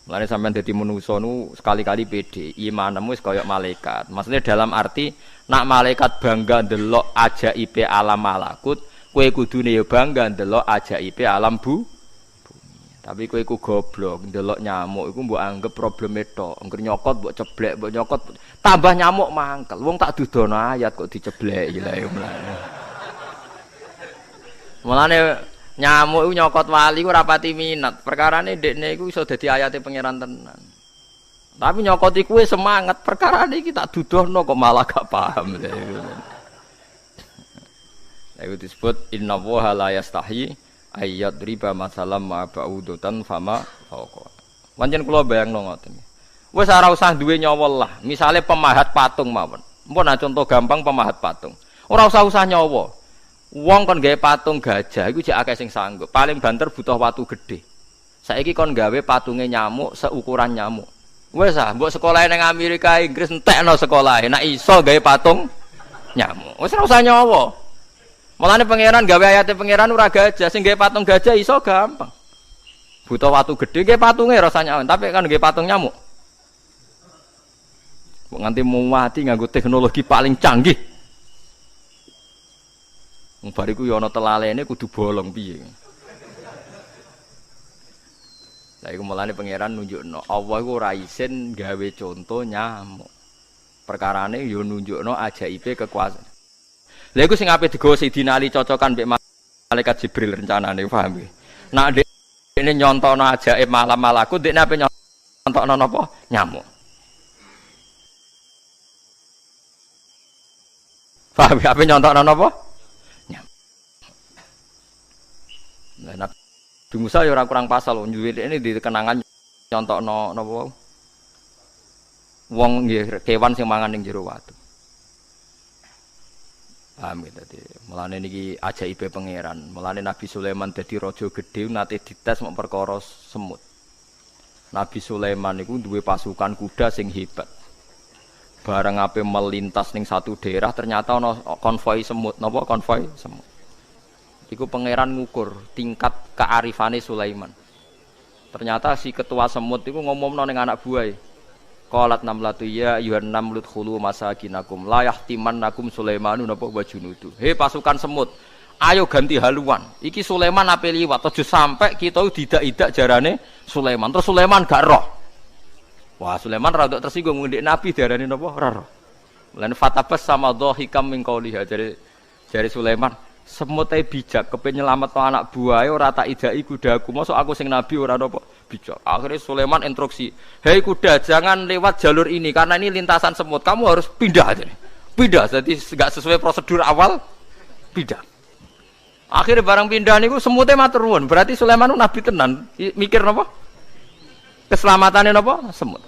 Mulane sampean dadi manusa nu sekali-kali pede, imanmu wis kaya malaikat. Maksudnya dalam arti nak malaikat bangga ndelok ajaibe alam malakut, kowe kudune ya bangga ndelok ajaibe alam bumi. Tapi kowe iku goblok, ndelok nyamuk iku mbok anggap probleme tok. Engger nyokot mbok ceblek, mbok nyokot tambah nyamuk mangkel. Wong tak dudono ayat kok diceblek iki lha ya mulane. Mulane nyamuk iku nyokot wali ku ora pati minat. Perkarane ndekne iku iso dadi ayate pangeran tenan. Tapi nyokoti kuwe semangat, perkarane iki tak dudono kok malah gak paham. Lha iku disebut innallaha la yastahi ayat riba masalam ma ba'udutan fama fauqa. Pancen kula bayangno ngoten. Wis ora usah duwe nyawa lah. Misale pemahat patung mawon. Mpun contoh gampang pemahat patung. Ora usah nyawa. Wong kon gawe patung gajah iku jek akeh sing sanggup. Paling banter butuh watu gedhe. Saiki kon gawe patunge nyamuk seukuran nyamuk. Wis mbok sekolahe ning Amerika Inggris entekno sekolahe. Nek iso gawe patung nyamuk. Wis ora usah nyawa. Mulane pangeran gawe ayate pangeran ora gajah, sing gawe patung gajah iso gampang. Butuh watu gedhe gawe patunge rasanya, tapi kan gawe patung nyamuk. Kok nganti muwati nganggo teknologi paling canggih. Wong bariku ya ana telalene kudu bolong piye. Lah iku mulane pangeran nunjukno Allah iku ora isin gawe conto nyamuk. Perkarane ya nunjukno ajaibe kekuasaan. Lha iku sing ape digawa Sidina Ali cocokan mbek malaikat Jibril rencanane paham nggih. Nak dekne nyontokno ajaib malam malakut dekne ape nyontokno napa nyamuk. Paham ape nyontokno napa? Nyamuk. Lah Nabi Musa ya ora kurang pasal nyuwit ini di kenangan nyontokno napa wae. Wong nggih kewan sing mangan ning jero watu. Paham gitu tadi. Mulane niki ajaibe pangeran. Mulane Nabi Sulaiman dadi raja gedhe nate dites mok perkara semut. Nabi Sulaiman niku duwe pasukan kuda sing hebat. Bareng ape melintas ning satu daerah ternyata ana konvoi semut. Napa konvoi semut? Iku pangeran ngukur tingkat kearifane Sulaiman. Ternyata si ketua semut iku ngomongno ning anak buahe. Qalat namlatu ya ayuhan namlut khulu masakinakum la yahtimannakum Sulaimanu napa wa junudu. He pasukan semut, ayo ganti haluan. Iki Sulaiman ape liwat aja sampai kita didak-idak jarane Sulaiman. Terus Sulaiman gak roh. Wah, Sulaiman rada tersinggung ngendek Nabi diarani napa ora roh. Lan fatabas sama dhahikam min qauliha jare Sulaiman, semut ae bijak kepen nyelametno anak buahe ora tak idaki kudaku. Mosok aku sing nabi ora napa bijak. Akhirnya Sulaiman instruksi, "Hei kuda, jangan lewat jalur ini karena ini lintasan semut. Kamu harus pindah aja nih. Pindah, jadi enggak sesuai prosedur awal, pindah." Akhirnya barang pindah niku semute matur nuwun. Berarti Sulaiman nabi tenan. Mikir napa? Keselamatannya napa? Semut.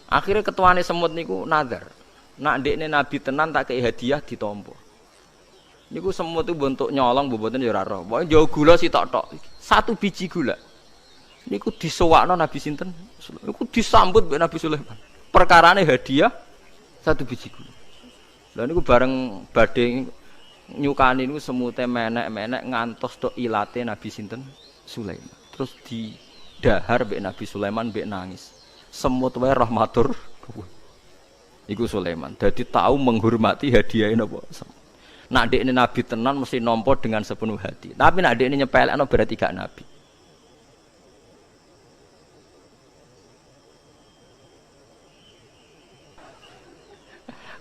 Akhirnya ketuane semut niku nazar. Nak ndekne nabi tenan tak kei hadiah ditampa. Niku semut itu bentuk nyolong mboten ya ora roh. Pokoke jauh gula sitok-tok. Satu biji gula. Niku disowakno Nabi sinten? Niku disambut mbek Nabi Sulaiman. Perkarane hadiah satu biji gula. Lah niku bareng badhe nyukani niku semute menek-menek ngantos tok ilate Nabi sinten? Sulaiman. Terus didahar mbek Nabi Sulaiman mbek nangis. Semut wae rahmatur. Iku Sulaiman. Dadi tahu menghormati hadiah napa? Nak dekne nabi tenan mesti nampa dengan sepenuh hati. Tapi nak dekne nyepelekno berarti gak nabi.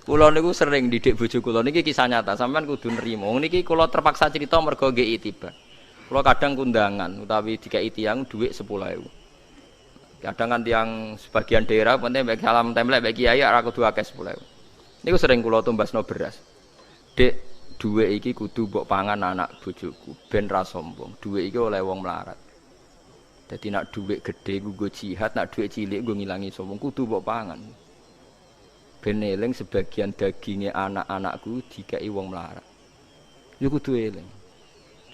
Kula niku sering didik bojo kula niki kisah nyata, sampean kudu nrimo. Niki kula terpaksa cerita mergo nggih itibar. Kula kadang kundangan utawi dikai tiyang dhuwit 10.000. Kadang kan tiyang sebagian daerah penting mek salam templek mek kiai ora kudu akeh 10.000. Niku sering kula tumbasno beras. Dek, dhuwit iki kudu mbok pangan anak bojoku ben ra sombong. Dhuwit iki oleh wong melarat. Dadi nak dhuwit gedhe nggo jihad, nak dhuwit cilik nggo ngilangi sombong kudu mbok pangan. Ben eling sebagian dagingnya anak-anakku dikai wong melarat. Yo kudu eling.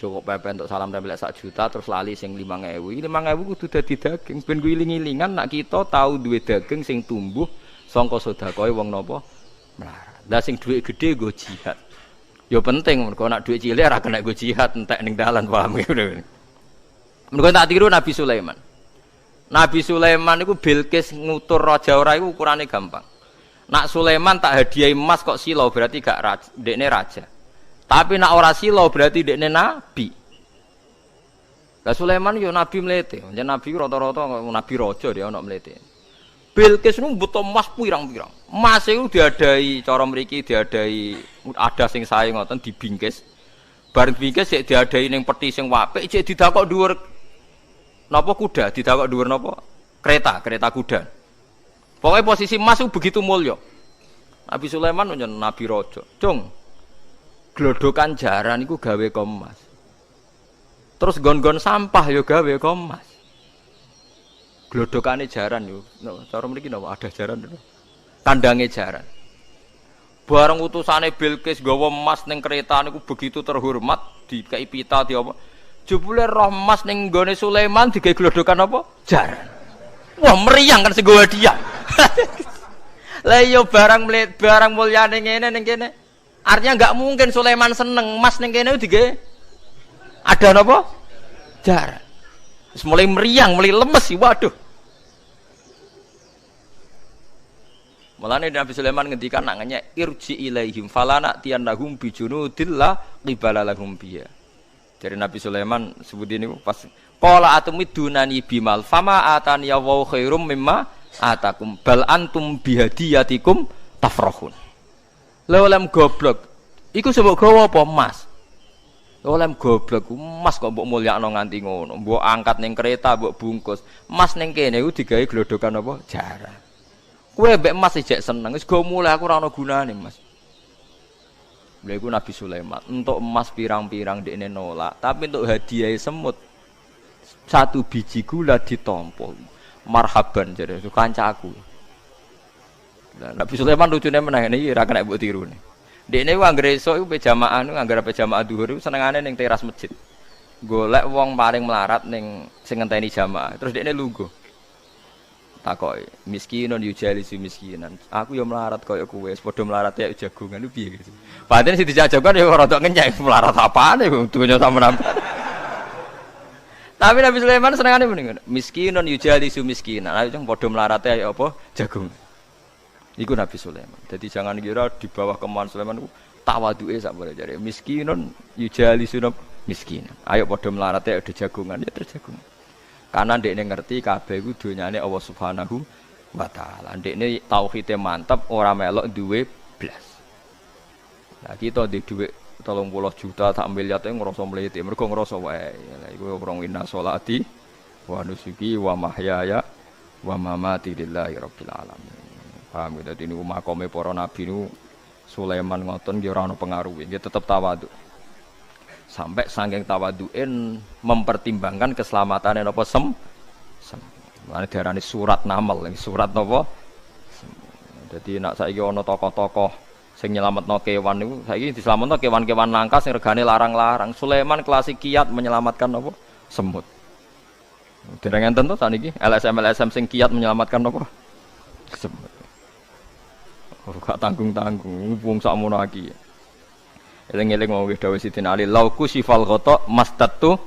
Cukup pepe untuk salam tempel 1 juta terus lali sing 5.000. 5.000 kudu dadi daging ben ku iling-ilingan nak kita tahu duwe daging sing tumbuh saka sedekahe wong napa melarat. Lah sing dhuwit gedhe nggo jihad. Yo penting mergo nak dhuwit cilik ora kena nggo jihad entek ning dalan paham ngene. Mergo tak tiru Nabi Sulaiman. Nabi Sulaiman iku Bilqis ngutur raja ora iku ukurane gampang. Nak Sulaiman tak hadiah emas kok silau berarti gak raja, dekne raja. Tapi nak ora silau berarti dekne nabi. Lah Sulaiman yo nabi mlete, yen nabi rata-rata nabi raja dia ana mlete. Bilqis nu butuh emas pirang-pirang. Emas iku diadai cara mriki diadai ada sing sae ngoten dibingkis. Bareng bingkis sik diadai ning peti sing apik sik didakok dhuwur napa kuda, didakok dhuwur napa? Kereta kuda. Pokoknya posisi emas itu begitu mulia. Nabi Sulaiman nyen nabi raja. Cung. Glodokan jaran iku gawe emas. Terus gon-gon sampah yo gawe emas. Glodokane jaran yo. Cara mriki napa ada jaran lho. Kandange jaran. Bareng utusane Bilqis gawa emas ning kereta niku begitu terhormat dikai pita di apa. Jebule roh emas ning gone Sulaiman digawe glodokan apa? Jaran. Wah meriang kan sing gawe hadiah. Lah yo barang mulyane ngene ning kene. Artinya enggak mungkin Sulaiman seneng emas ning kene digawe ada napa? Jaran. Wis mulai meriang, mulai lemes sih waduh. Mulane Nabi Sulaiman ngendikan nak ngenyek irji ilaihim falana tiyannahum bijunudillah qibala lahum biya. Dari Nabi Sulaiman sebut ini pas qala atumidunani bimal fama atani ya wa khairum mimma atakum bal antum bihadiyatikum tafrahun. Lha goblok. Iku sebab gawa apa emas? Lha goblok emas kok mbok mulyakno nganti ngono. Mbok angkat ning kereta mbok bungkus. Emas ning kene iku digawe glodokan apa? Jaran. Kowe mbek emas ijek seneng, wis go mulai aku ora ana gunane, Mas. Lha iku Nabi Sulaiman, entuk emas pirang-pirang dekne nolak, tapi untuk hadiah semut 1 biji gula ditampa. Marhaban jare kancaku. Lah Nabi Sulaiman lucune meneh iki ora kena mbok tirune. Dekne ku anggere esuk iku pe jamaah nu anggere pe jamaah dhuwur iku senengane ning teras masjid. Golek wong paling melarat ning sing ngenteni jamaah, terus dekne lungguh. Takoki miskinun yujalisu miskinan. Aku ya melarat kaya kowe, padha melarat ya jagongan lu piye gitu. Padahal sing dijajakan ya rada ngenyek melarat apane dunya sampean. Tapi Nabi Sulaiman senengane mendingan miskinun yujalisu miskinan. Ayo padha melarat ya apa jagongan. Iku Nabi Sulaiman. Jadi jangan kira di bawah kemauan Sulaiman ku tawaduke sak bare jare miskinun yujalisu miskinan. Ayo padha melarat ya jagongan ya terjagongan. Karena ndekne ngerti kabeh iku donyane Allah Subhanahu wa taala. Ndekne tauhide mantep ora melok duwe blas. Lah kita ndek dhuwit 30 juta tak miliar teh ngrasa mlete. Mergo ngrasa wae. Lah iku wong inna sholati wa nusuki wa mahyaya wa mamati lillahi rabbil alamin. Paham ya dadi niku makome para nabi niku Sulaiman ngoten nggih ora ana pengaruhe, nggih tetep tawadhu. Sampai saking tawaduin mempertimbangkan keselamatan napa Lan diarani surat namal, surat napa? Jadi nak saiki ana tokoh-tokoh sing nyelametno kewan niku, saiki diselametno kewan-kewan langka sing regane larang-larang. Sulaiman klasik kiat menyelamatkan napa? Semut. Dereng enten to saniki LSM sing kiat menyelamatkan napa? Semut. Ora tanggung-tanggung wong sakmono iki. Eling-eling mau dawuh Sidin Ali, lauku sifal ghata mastatu